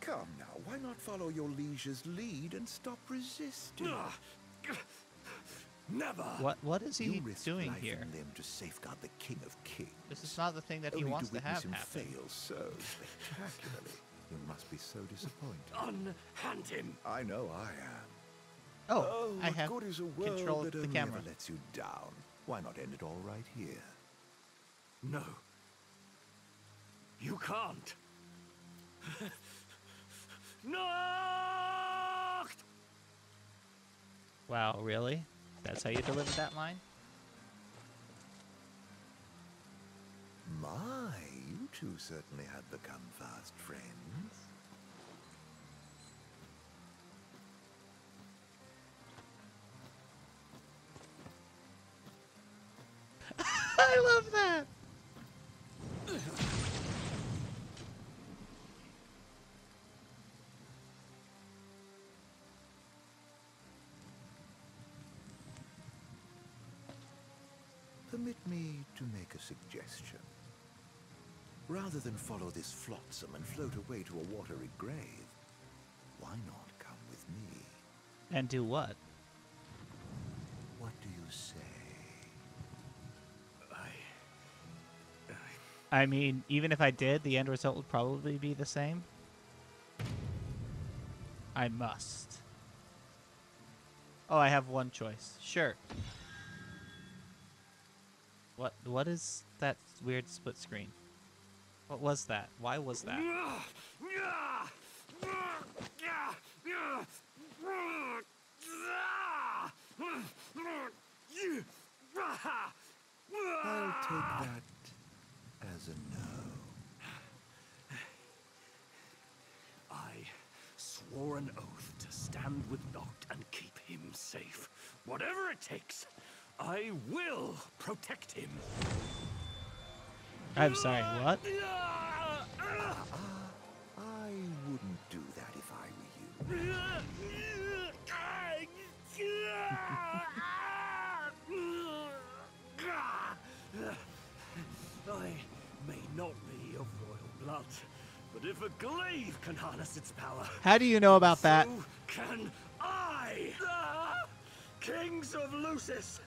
Come now, why not follow your liege's lead and stop resisting? Never! What is he You risk doing life here? and limb to safeguard the King of Kings. This is not the thing that he Only wants to to have witness him happen. fail so spectacularly. You must be so disappointed. Unhand him! I know I am. Oh, I what have good is a world control that of the only camera. ever lets you down? Why not end it all right here? No. You can't. Noct! Wow, really? That's how you deliver that line? My, you two certainly had become fast friends. I love that! Permit me to make a suggestion. Rather than follow this flotsam and float away to a watery grave, why not come with me? And do what? What do you say? I mean, even if I did, the end result would probably be the same. I must. Oh, I have one choice. Sure. What is that weird split screen? What was that? Why was that? I'll take that as a no. I swore an oath to stand with Noct and keep him safe. Whatever it takes, I will protect him. I'm sorry, what? I wouldn't do that if I were you. I may not be of royal blood, but if a glaive can harness its power, How do you know about that? so can I. Kings of Lucis,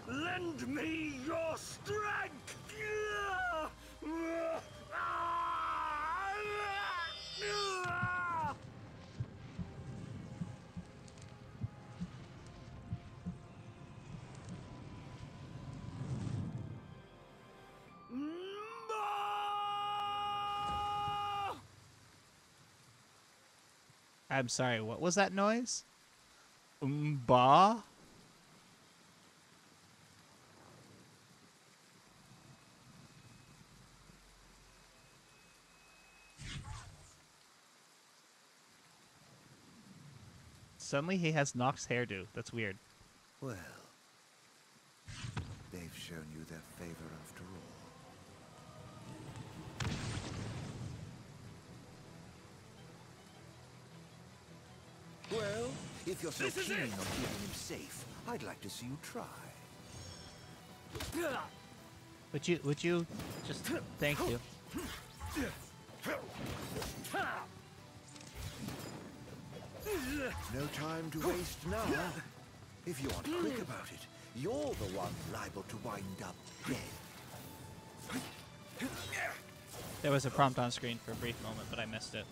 lend me your strength! I'm sorry, what was that noise? Ba? Suddenly he has Nox's hairdo. That's weird. Well, they've shown you their favor after all. Well, if you're so keen on keeping him safe, I'd like to see you try. Would you just thank you? No time to waste now. If you aren't quick about it, you're the one liable to wind up dead. There was a prompt on screen for a brief moment, but I missed it.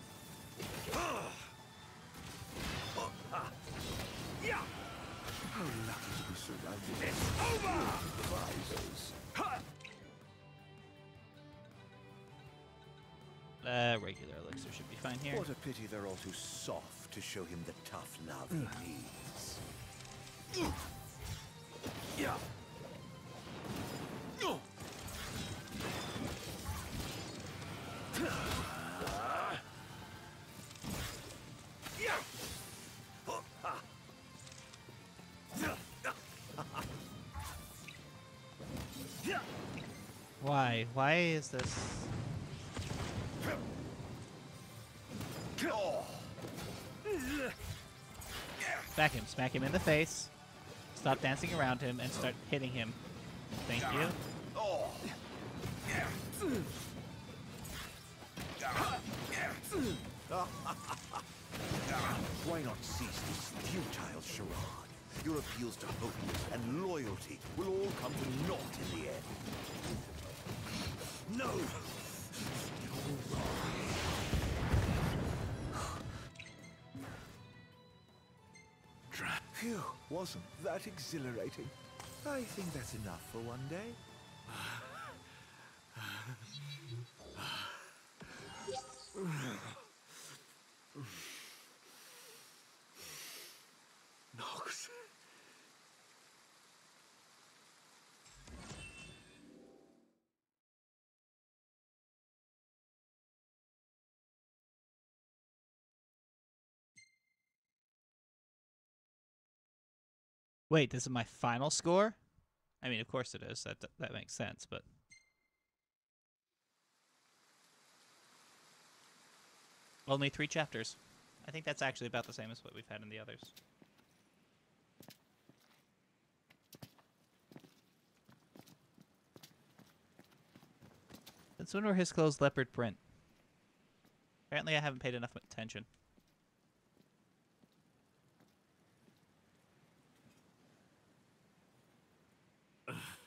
How lucky to be surrounded by devices. Regular elixir should be fine here. What a pity they're all too soft to show him the tough love he needs. Yeah. Why? Why is this? Smack him in the face. Stop dancing around him and start hitting him. Thank you. Why not cease this futile charade? Your appeals to hope and loyalty will all come to naught in the end. No! Phew, wasn't that exhilarating? I think that's enough for one day. Nox. Wait, this is my final score? I mean, of course it is. That makes sense, but only 3 chapters. I think that's actually about the same as what we've had in the others. Since when were his clothes leopard print? Apparently I haven't paid enough attention.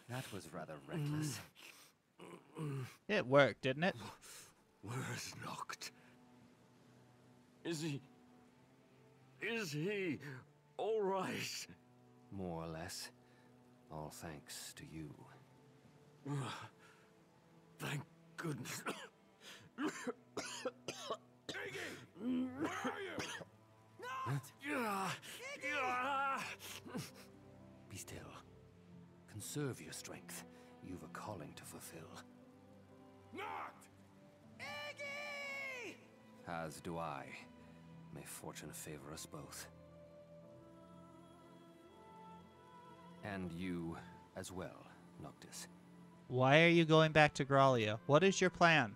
That was rather reckless. It worked, didn't it? Where's Noct? Is he all right? More or less. All thanks to you. Thank goodness. Where are you? Be still. Conserve your strength. You've a calling to fulfill. Not! As do I. May fortune favor us both. And you as well, Noctis. Why are you going back to Gralia? What is your plan?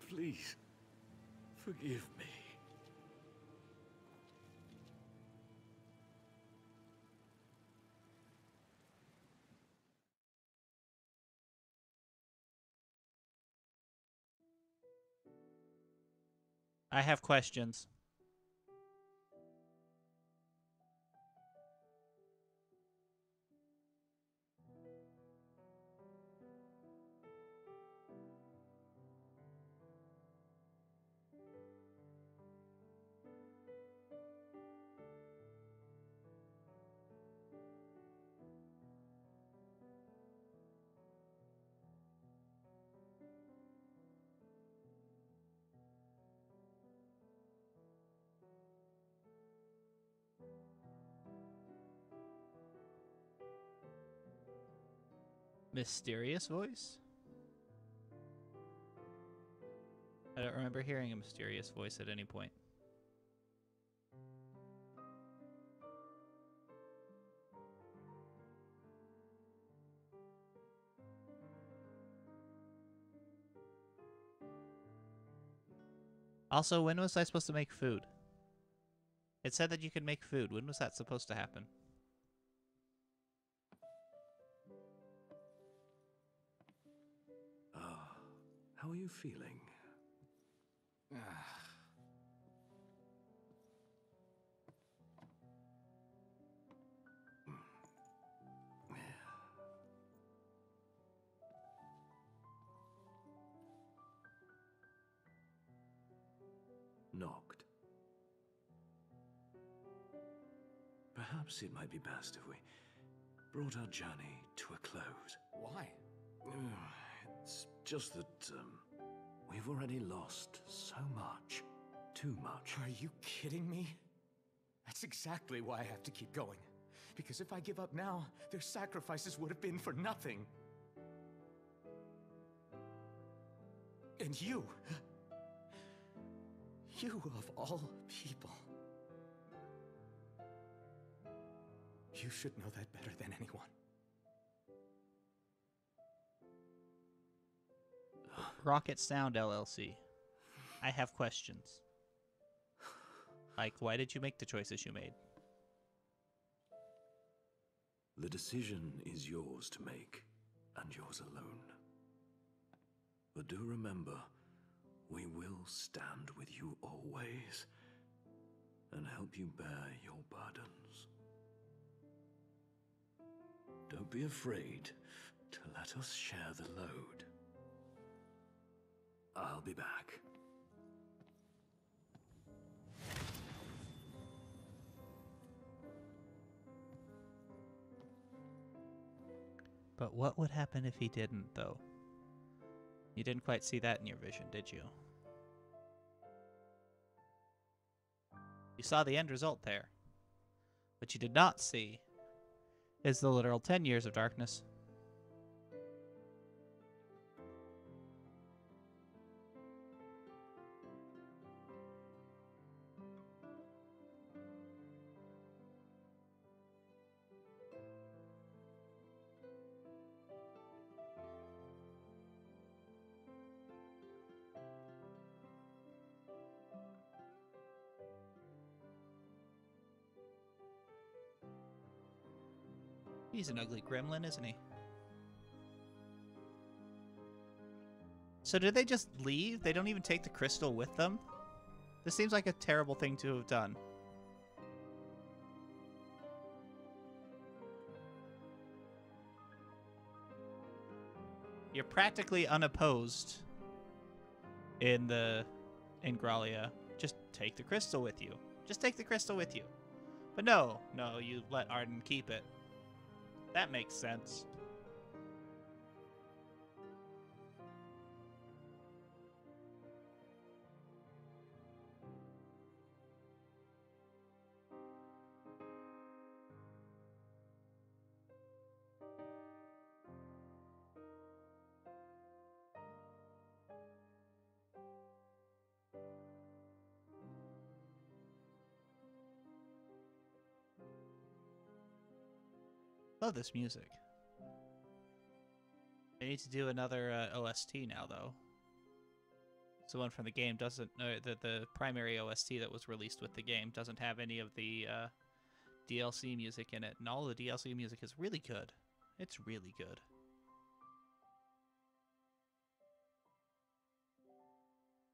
Please, forgive me. I have questions. Mysterious voice? I don't remember hearing a mysterious voice at any point. Also, when was I supposed to make food? It said that you could make food. When was that supposed to happen? How are you feeling? Knocked. Perhaps it might be best if we brought our journey to a close. Why? It's just that, we've already lost so much. Too much. Are you kidding me? That's exactly why I have to keep going. Because if I give up now, their sacrifices would have been for nothing. And you of all people. You should know that better than anyone. Rocket Sound LLC. I have questions. Like, why did you make the choices you made? The decision is yours to make, and yours alone. But do remember, we will stand with you always, and help you bear your burdens. Don't be afraid to let us share the load. I'll be back. But what would happen if he didn't, though? You didn't quite see that in your vision, did you? You saw the end result there. What you did not see is the literal 10 years of darkness. He's an ugly gremlin, isn't he? So did they just leave? They don't even take the crystal with them? This seems like a terrible thing to have done. You're practically unopposed in Gralia. Just take the crystal with you. Just take the crystal with you. But no, you let Arden keep it. That makes sense. Love this music. I need to do another OST now, though. So one from the game doesn't. The primary OST that was released with the game doesn't have any of the DLC music in it, and all the DLC music is really good. It's really good.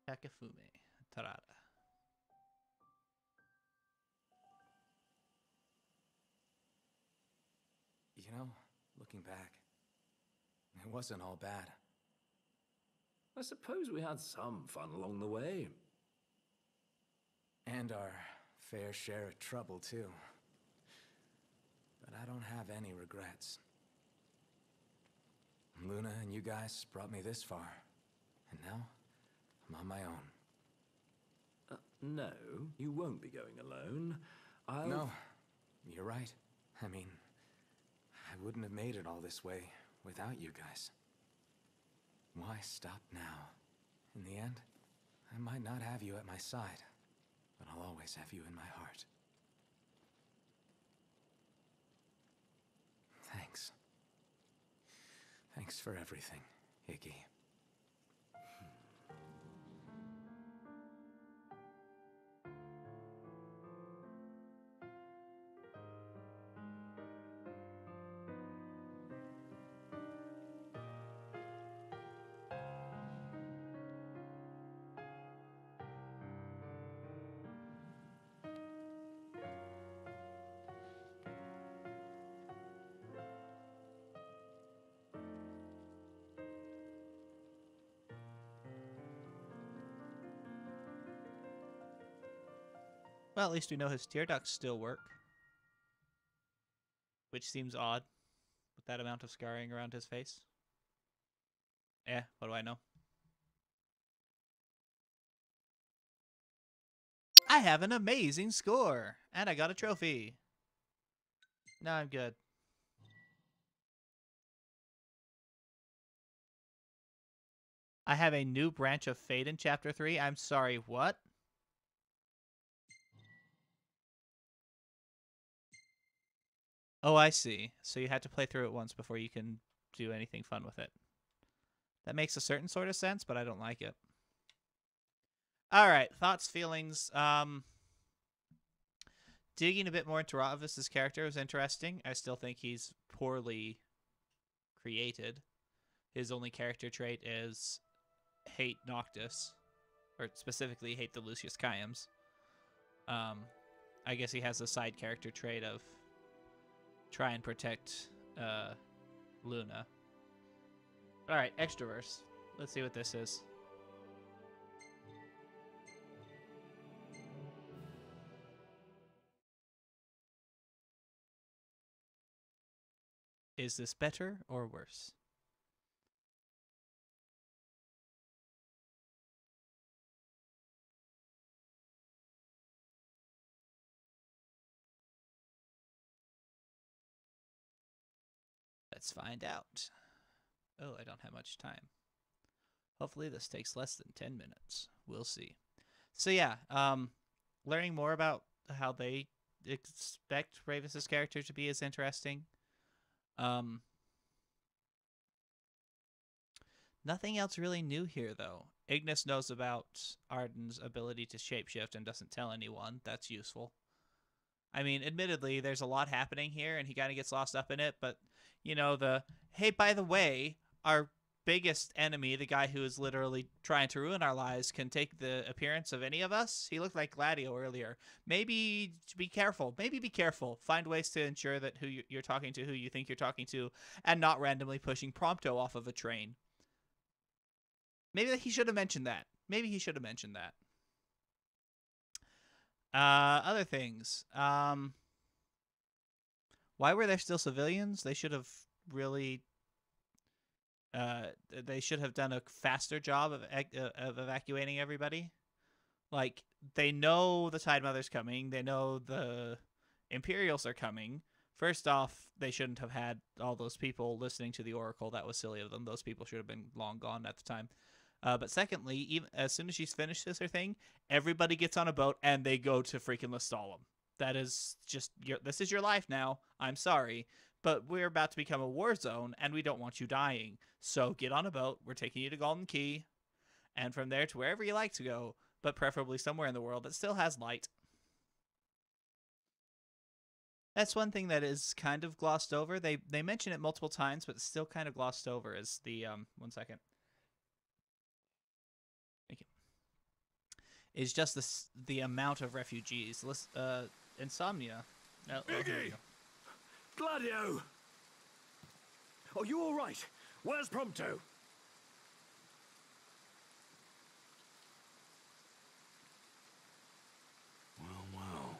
Takafume Tarada. You know, looking back, it wasn't all bad. I suppose we had some fun along the way. And our fair share of trouble, too. But I don't have any regrets. Luna and you guys brought me this far. And now, I'm on my own. No, you won't be going alone. No, you're right. I mean, I wouldn't have made it all this way without you guys. Why stop now? In the end, I might not have you at my side, but I'll always have you in my heart. Thanks. Thanks for everything, Iggy. Well, at least we know his tear ducts still work. Which seems odd, with that amount of scarring around his face. What do I know? I have an amazing score! And I got a trophy! No, I'm good. I have a new branch of Fate in Chapter 3. I'm sorry, what? Oh, I see. So you had to play through it once before you can do anything fun with it. That makes a certain sort of sense, but I don't like it. Alright, thoughts, feelings. Digging a bit more into Ravis's character was interesting. I still think he's poorly created. His only character trait is hate Noctis. Or specifically hate the Lucius Caiums. I guess he has a side character trait of try and protect Luna. Alright, Extraverse. Let's see what this is. Is this better or worse? Let's find out. Oh, I don't have much time. Hopefully this takes less than 10 minutes. We'll see. So yeah, learning more about how they expect Ravis's character to be is interesting. Nothing else really new here, though. Ignis knows about Arden's ability to shapeshift and doesn't tell anyone. That's useful. I mean, admittedly, there's a lot happening here, and he kind of gets lost up in it, but, you know, hey, by the way, our biggest enemy, the guy who is literally trying to ruin our lives, can take the appearance of any of us. He looked like Gladio earlier. Maybe be careful. Maybe be careful. Find ways to ensure that who you're talking to, who you think you're talking to, and not randomly pushing Prompto off of a train. Maybe he should have mentioned that. Maybe he should have mentioned that. Other things. Why were there still civilians? They should have really... they should have done a faster job of evacuating everybody. Like, they know the Tide Mother's coming. They know the Imperials are coming. First off, they shouldn't have had all those people listening to the Oracle. That was silly of them. Those people should have been long gone at the time. But secondly, even as soon as she's finished her thing, everybody gets on a boat and they go to freaking Lestalem. That is just, this is your life now. I'm sorry. But we're about to become a war zone, and we don't want you dying. So get on a boat. We're taking you to Golden Key. And from there to wherever you like to go, but preferably somewhere in the world that still has light. That's one thing that is kind of glossed over. They mention it multiple times, but it's still kind of glossed over is the, one second. Thank you. Is just the amount of refugees. Insomnia. Oh, Iggy! Gladio! Are you all right? Where's Prompto? Well,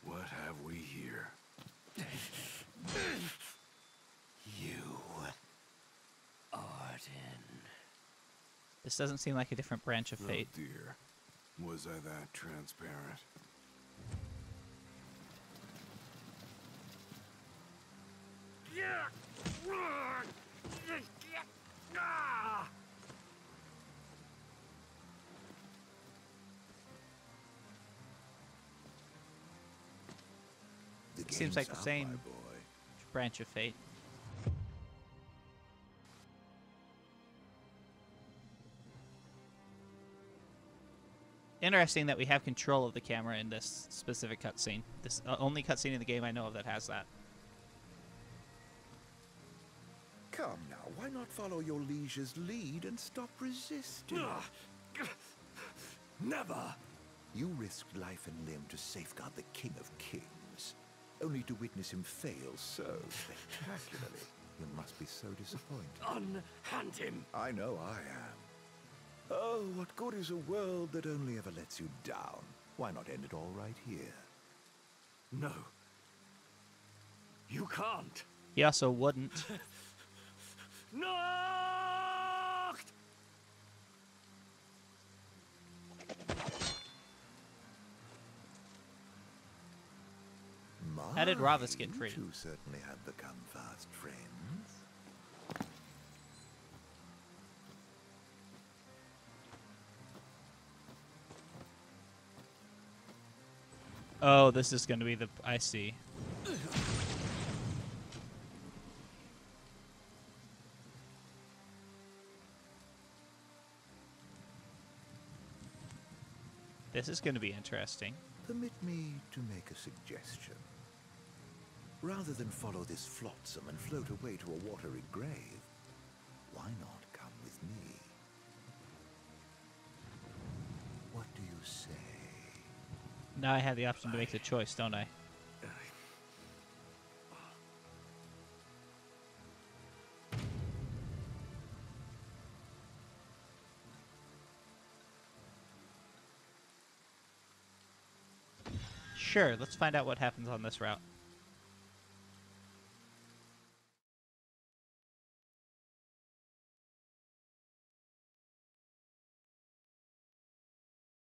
what have we here? You, Arden. This doesn't seem like a different branch of Fate. Oh dear. Was I that transparent? seems like the Game's up, same my boy. branch of fate. Interesting that we have control of the camera in this specific cutscene. This only cutscene in the game I know of that has that. Come now, why not follow your liege's lead and stop resisting? Never! You risked life and limb to safeguard the King of Kings, only to witness him fail so spectacularly. You must be so disappointed. Unhand him! I know I am. Oh, what good is a world that only ever lets you down? Why not end it all right here? No. You can't. He also wouldn't. Noct! How did Ravus get free? You two certainly have become fast friends. Oh, this is going to be the... I see. This is going to be interesting. Permit me to make a suggestion. Rather than follow this flotsam and float away to a watery grave, why not come with me? What do you say? Now I have the option to make the choice, don't I? Sure, let's find out what happens on this route.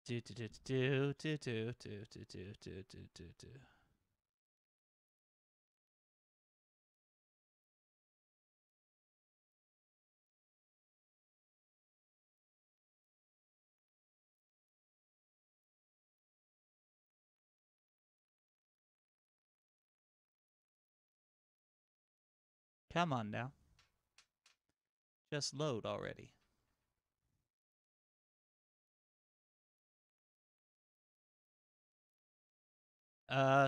Do do do do do do do do do do do do do. Come on now. Just load already.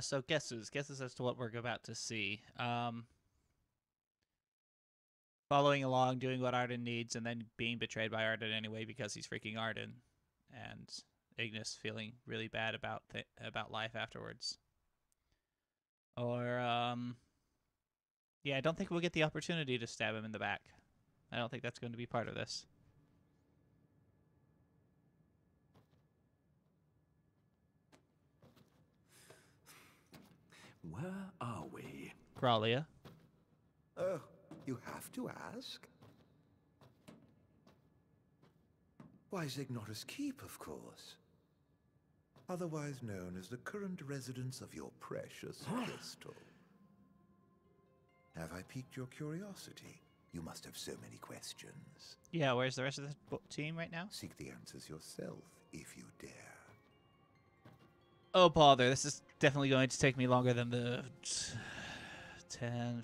So guesses as to what we're about to see. Following along, doing what Arden needs, and then being betrayed by Arden anyway because he's freaking Arden, and Ignis feeling really bad about life afterwards. Or yeah, I don't think we'll get the opportunity to stab him in the back. I don't think that's going to be part of this. Where are we? Gralia. Oh, you have to ask? Why, Zignotus Keep, of course. Otherwise known as the current residence of your precious crystal. Have I piqued your curiosity? You must have so many questions. Yeah, where's the rest of the team right now? Seek the answers yourself, if you dare. Oh, bother. This is definitely going to take me longer than the 10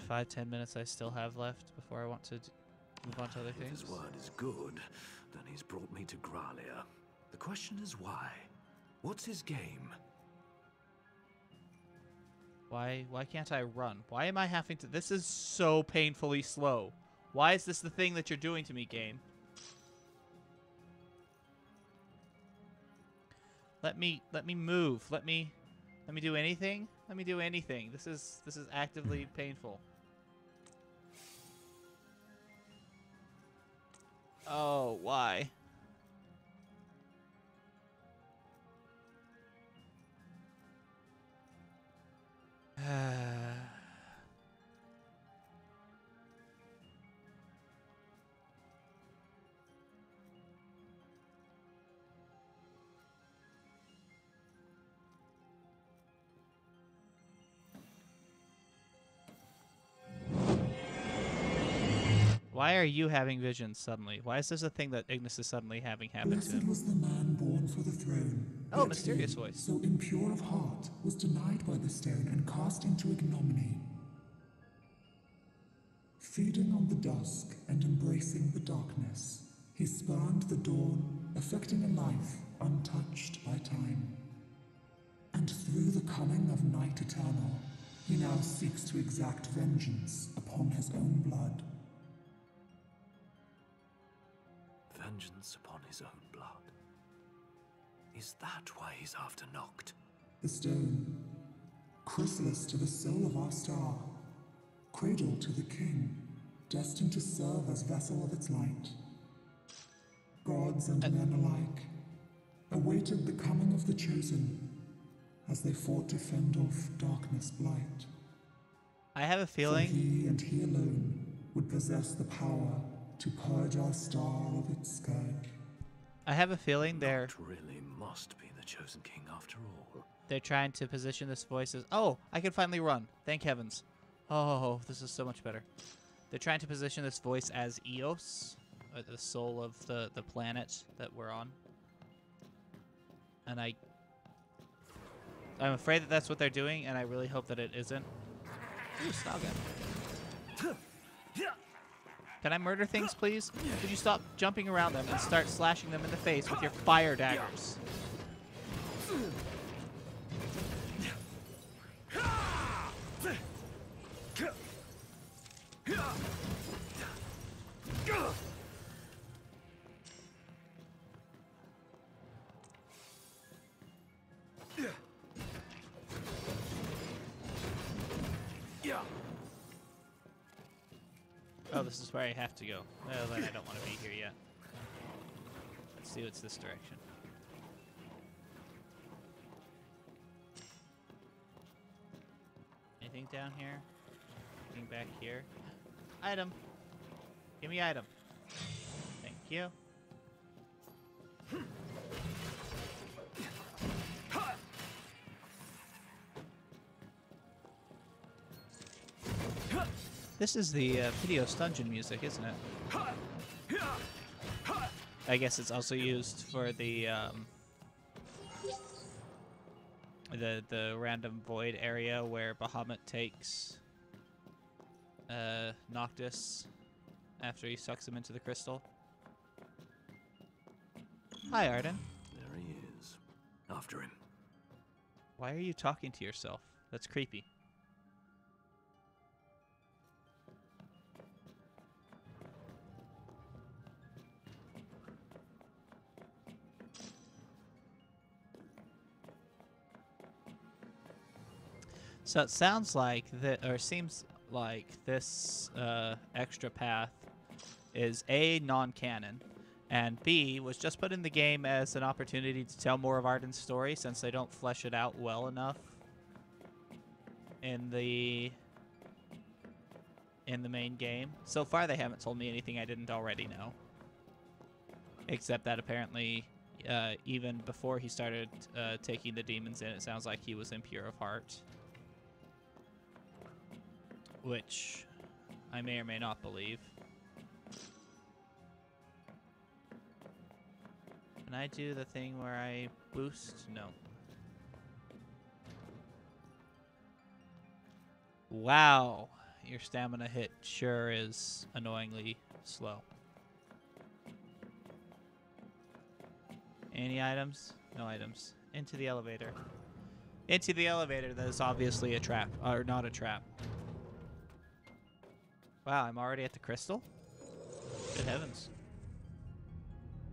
minutes I still have left before I want to move on to other If things. his word is good, then he's brought me to Gralia. The question is why? What's his game? Why can't I run? Why am I having to... This is so painfully slow. Why is this the thing that you're doing to me, game? Let me move. Let me do anything. Let me do anything. This is actively painful. Oh, why? Why are you having visions suddenly? Why is this a thing that Ignis is suddenly having happen to him? Was the man born for the throne. Oh, Yet mysterious he, voice. so impure of heart, was denied by the stone and cast into ignominy. Feeding on the dusk and embracing the darkness, he spurned the dawn, affecting a life untouched by time. And through the coming of night eternal, he now seeks to exact vengeance upon his own blood. Vengeance upon his own blood. Is that why he's after Noct? The stone, chrysalis to the soul of our star, cradle to the king, destined to serve as vessel of its light. Gods and men alike awaited the coming of the chosen as they fought to fend off darkness' blight. I have a For feeling. he and he alone would possess the power to purge our star of its scourge. I have a feeling Noct really must be the chosen king after all. they're trying to position this voice as. Oh, I can finally run. Thank heavens. Oh, this is so much better. They're trying to position this voice as Eos, the soul of the planet that we're on. And I'm afraid that that's what they're doing, and I really hope that it isn't. Ooh, Snoggin. Can I murder things, please? Could you stop jumping around them and start slashing them in the face with your fire daggers? Oh, this is where I have to go. Well, then I don't want to be here yet. Let's see what's this direction. Anything down here? Anything back here? Item. Give me item. Thank you. This is the Pidios dungeon music, isn't it? I guess it's also used for the random void area where Bahamut takes Noctis after he sucks him into the crystal. Hi, Arden. There he is. After him. Why are you talking to yourself? That's creepy. So it sounds like that, or seems like this extra path is A, non-canon, and B, was just put in the game as an opportunity to tell more of Arden's story since they don't flesh it out well enough in the main game. So far they haven't told me anything I didn't already know. Except that apparently even before he started taking the demons in, it sounds like he was impure of heart. Which I may or may not believe. Can I do the thing where I boost? No. Wow, your stamina hit sure is annoyingly slow. Any items? No items. Into the elevator. Into the elevator that is obviously a trap, or not a trap. Wow, I'm already at the crystal? Good heavens.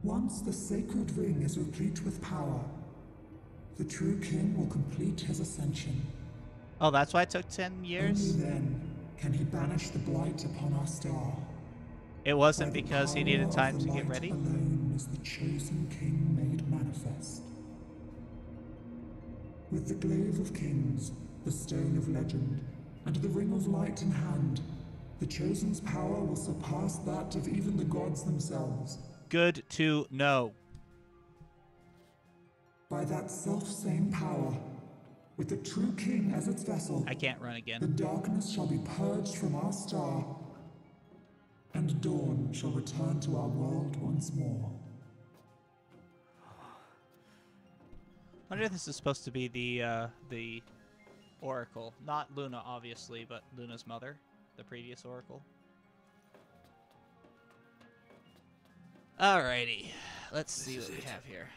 Once the sacred ring is replete with power, the true king will complete his ascension. Oh, that's why it took 10 years? Only then can he banish the blight upon our star. It wasn't because he needed time to get ready? Alone is the chosen king made manifest. With the glaive of kings, the stone of legend, and the ring of light in hand, the chosen's power will surpass that of even the gods themselves. Good to know. By that self-same power, with the true king as its vessel, I can't run again. the darkness shall be purged from our star, and dawn shall return to our world once more. wonder if this is supposed to be the Oracle. Not Luna, obviously, but Luna's mother, the previous Oracle. Alrighty. Let's see what we have here.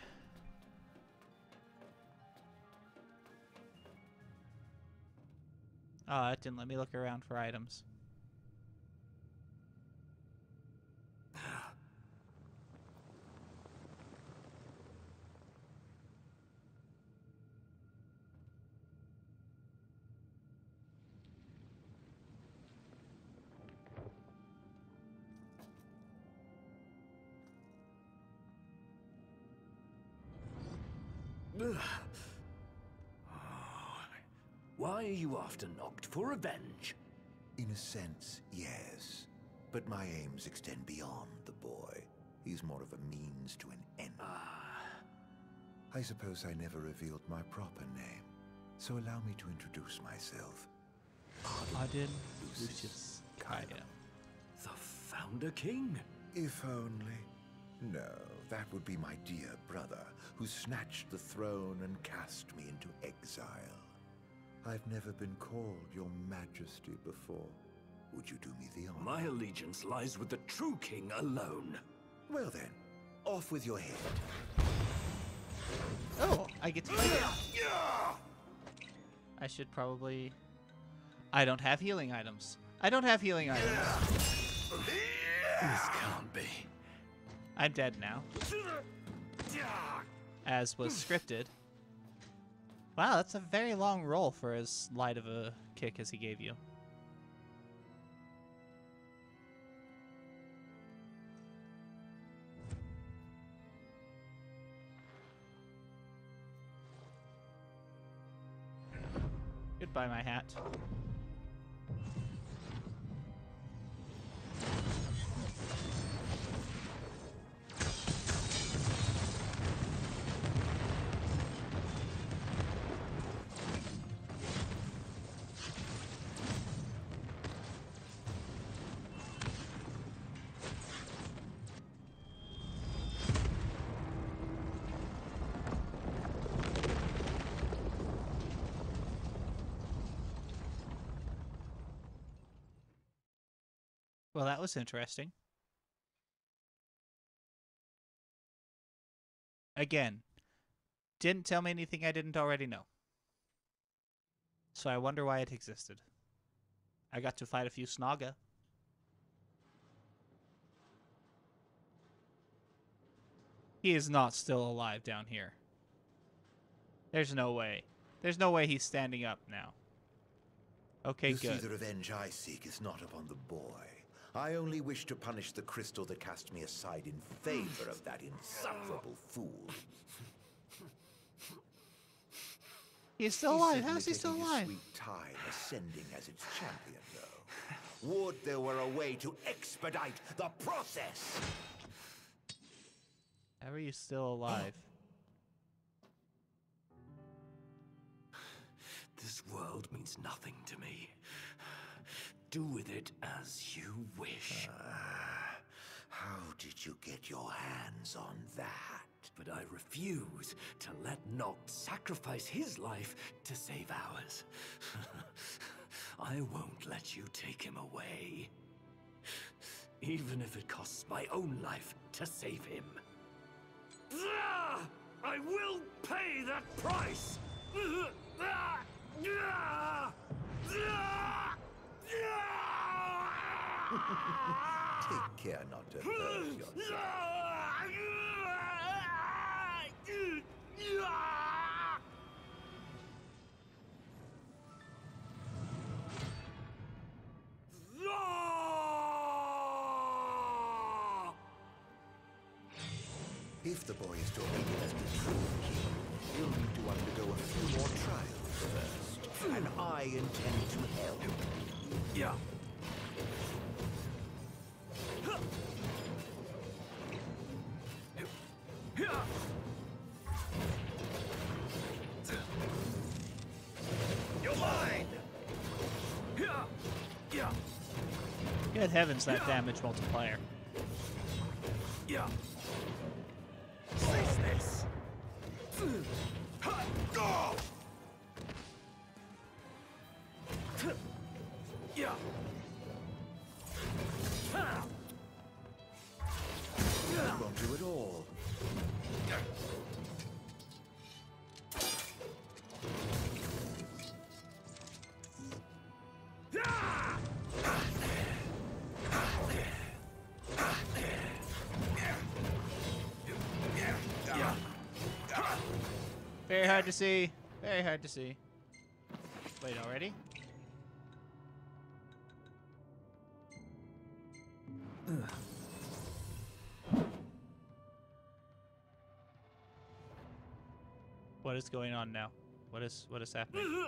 Oh, it didn't let me look around for items. Why are you after Noct? For revenge? In a sense, yes. But my aims extend beyond the boy. He's more of a means to an end. I suppose I never revealed my proper name. So allow me to introduce myself. Arden Lucius Kaya. The Founder King? If only. No, that would be my dear brother, who snatched the throne and cast me into exile. I've never been called your majesty before. Would you do me the honor? My allegiance lies with the true king alone. Well then, off with your head. Oh, I get to fight it. I should probably... I don't have healing items. I don't have healing items. This can't be. I'm dead now. As was scripted. Wow, that's a very long roll for as light of a kick as he gave you. Goodbye, my hat. Well, that was interesting. Again, didn't tell me anything I didn't already know. So I wonder why it existed. I got to fight a few Snaga. He is not still alive down here. There's no way. There's no way he's standing up now. Okay, you good. See, the revenge I seek is not upon the boy. I only wish to punish the crystal that cast me aside in favor of that insufferable fool. He's still alive. How's he still taking his alive? Sweet time ascending as its champion, though. Would there were a way to expedite the process! How are you still alive? This world means nothing to me. Do with it as you wish. How did you get your hands on that? But I refuse to let Noct sacrifice his life to save ours. I won't let you take him away. Even if it costs my own life to save him. I will pay that price! Take care not to hurt yourself. If the boy is to make it as the true king, he'll need to undergo a few more trials first. And I intend to help. Yeah. You're mine. Good heavens, that damage multiplier. Yeah. Face this. Yeah. That won't do it all. Very hard to see. Very hard to see. Wait, already? What is going on now? What is happening?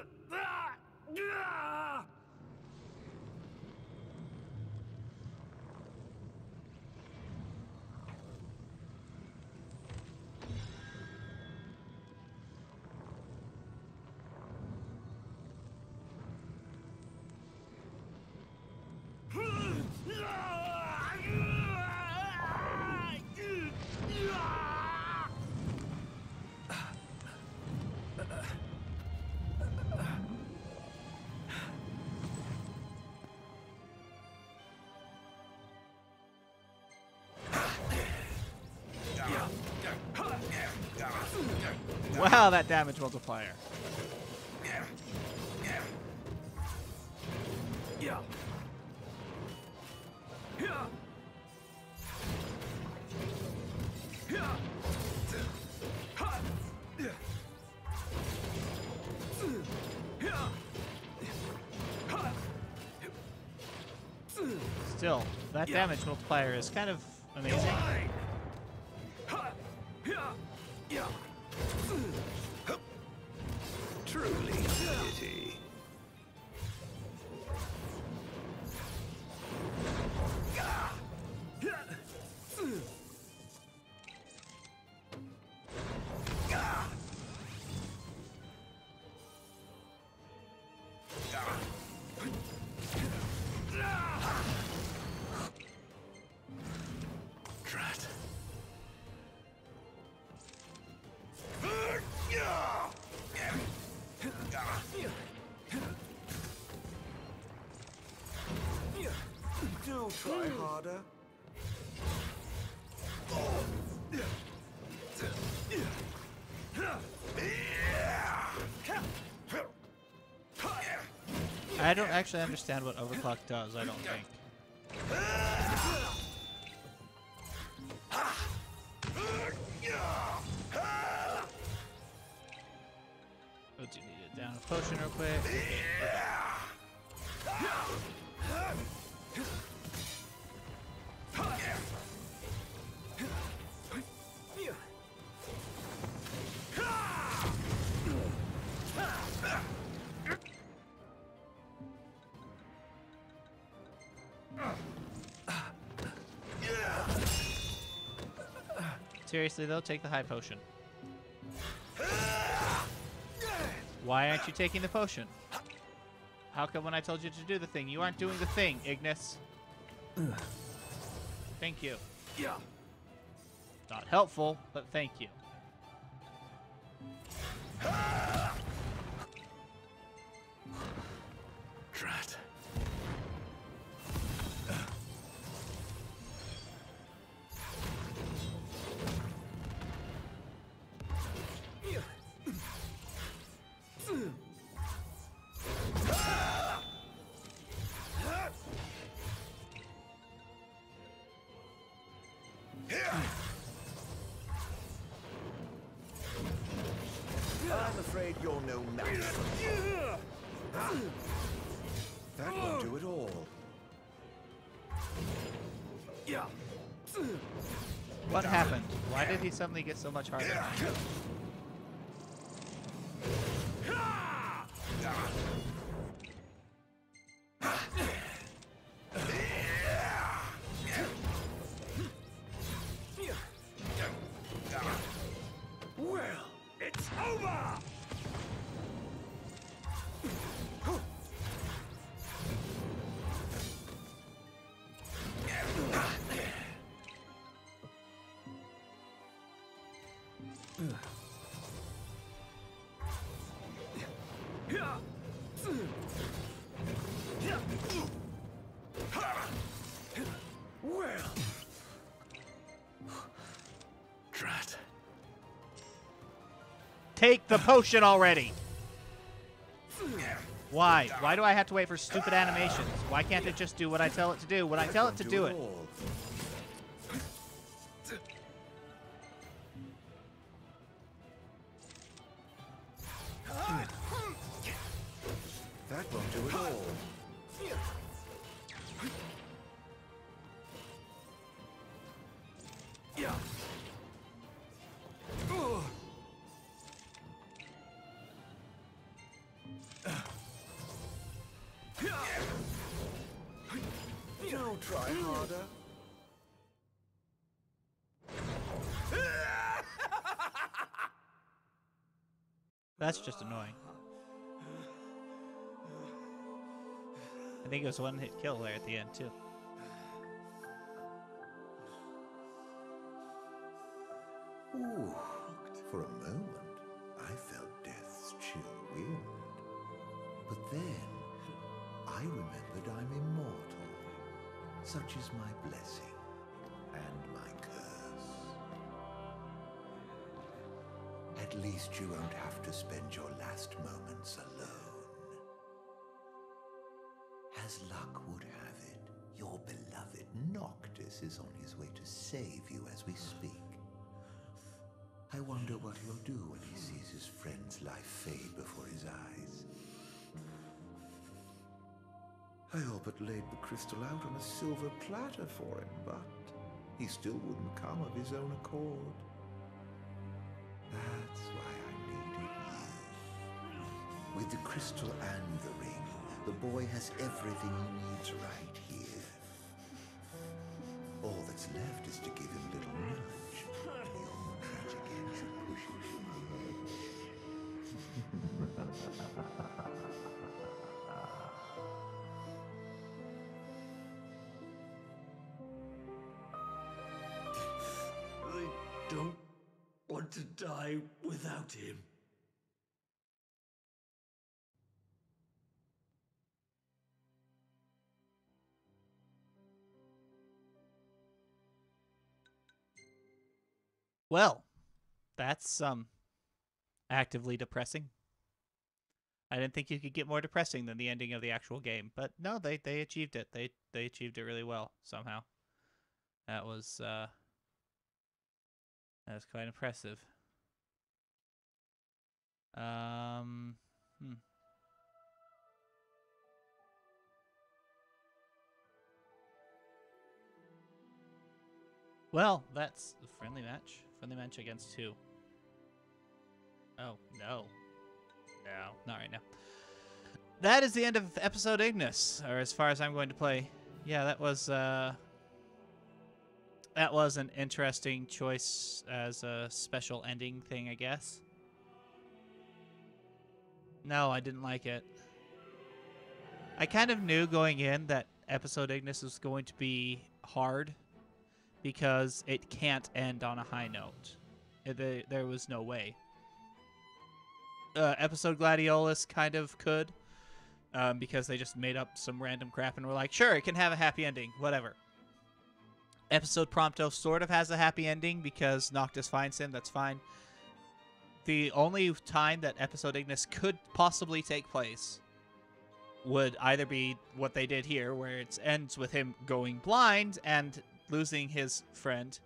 Wow, that damage multiplier. Yeah. Still, that damage multiplier is kind of amazing. Truly pity. Do try harder. I don't actually understand what overclock does, I don't think. Oh, do you need it down a potion real quick? Seriously though, take the high potion. Why aren't you taking the potion? How come when I told you to do the thing, you aren't doing the thing, Ignis? Thank you. Yeah. Not helpful, but thank you. Drat. I'm afraid you're no match. That won't do it all. Yeah. What happened? Why did he suddenly get so much harder? Well, it's over! take the potion already. Why? Why do I have to wait for stupid animations? Why can't it just do what I tell it to do when I tell it to do it? That won't do at all. Don't try harder. That's just annoying. I think it was one hit kill there at the end too. Ooh, for a moment, I felt death's chill wind. But then, I remembered I'm immortal. Such is my blessing and my curse. At least you won't have to spend your last moments alone. As luck would have it, your beloved Noctis is on his way to save you as we speak. I wonder what he'll do when he sees his friend's life fade before his eyes. I all but laid the crystal out on a silver platter for him, but he still wouldn't come of his own accord. That's why I needed you. With the crystal and the ring, the boy has everything he needs right here. All that's left is to give him a little nudge. The old treat again should push him to the edge. I don't want to die without him. Well, that's actively depressing. I didn't think you could get more depressing than the ending of the actual game, but no, they achieved it. They achieved it really well somehow. That was quite impressive. Well, that's a friendly match. Friendly match against who? Oh, no. No, not right now. That is the end of episode Ignis, or as far as I'm going to play. Yeah, that was an interesting choice as a special ending thing, I guess. No, I didn't like it. I kind of knew going in that episode Ignis was going to be hard because it can't end on a high note. There was no way. Episode Gladiolus kind of could, because they just made up some random crap and were like, sure, it can have a happy ending, whatever. Episode Prompto sort of has a happy ending because Noctis finds him, that's fine. The only time that episode Ignis could possibly take place would either be what they did here, where it ends with him going blind and losing his friend,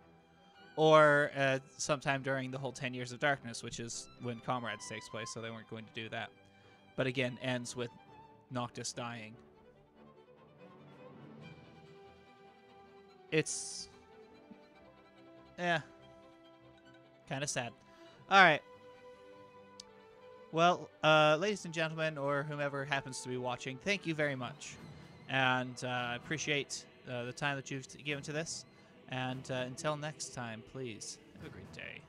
or sometime during the whole 10 Years of Darkness, which is when Comrades takes place, so they weren't going to do that. But again, ends with Noctis dying. It's... kind of sad. Alright. Well, ladies and gentlemen, or whomever happens to be watching, thank you very much. And I appreciate the time that you've given to this. And until next time, please have a great day.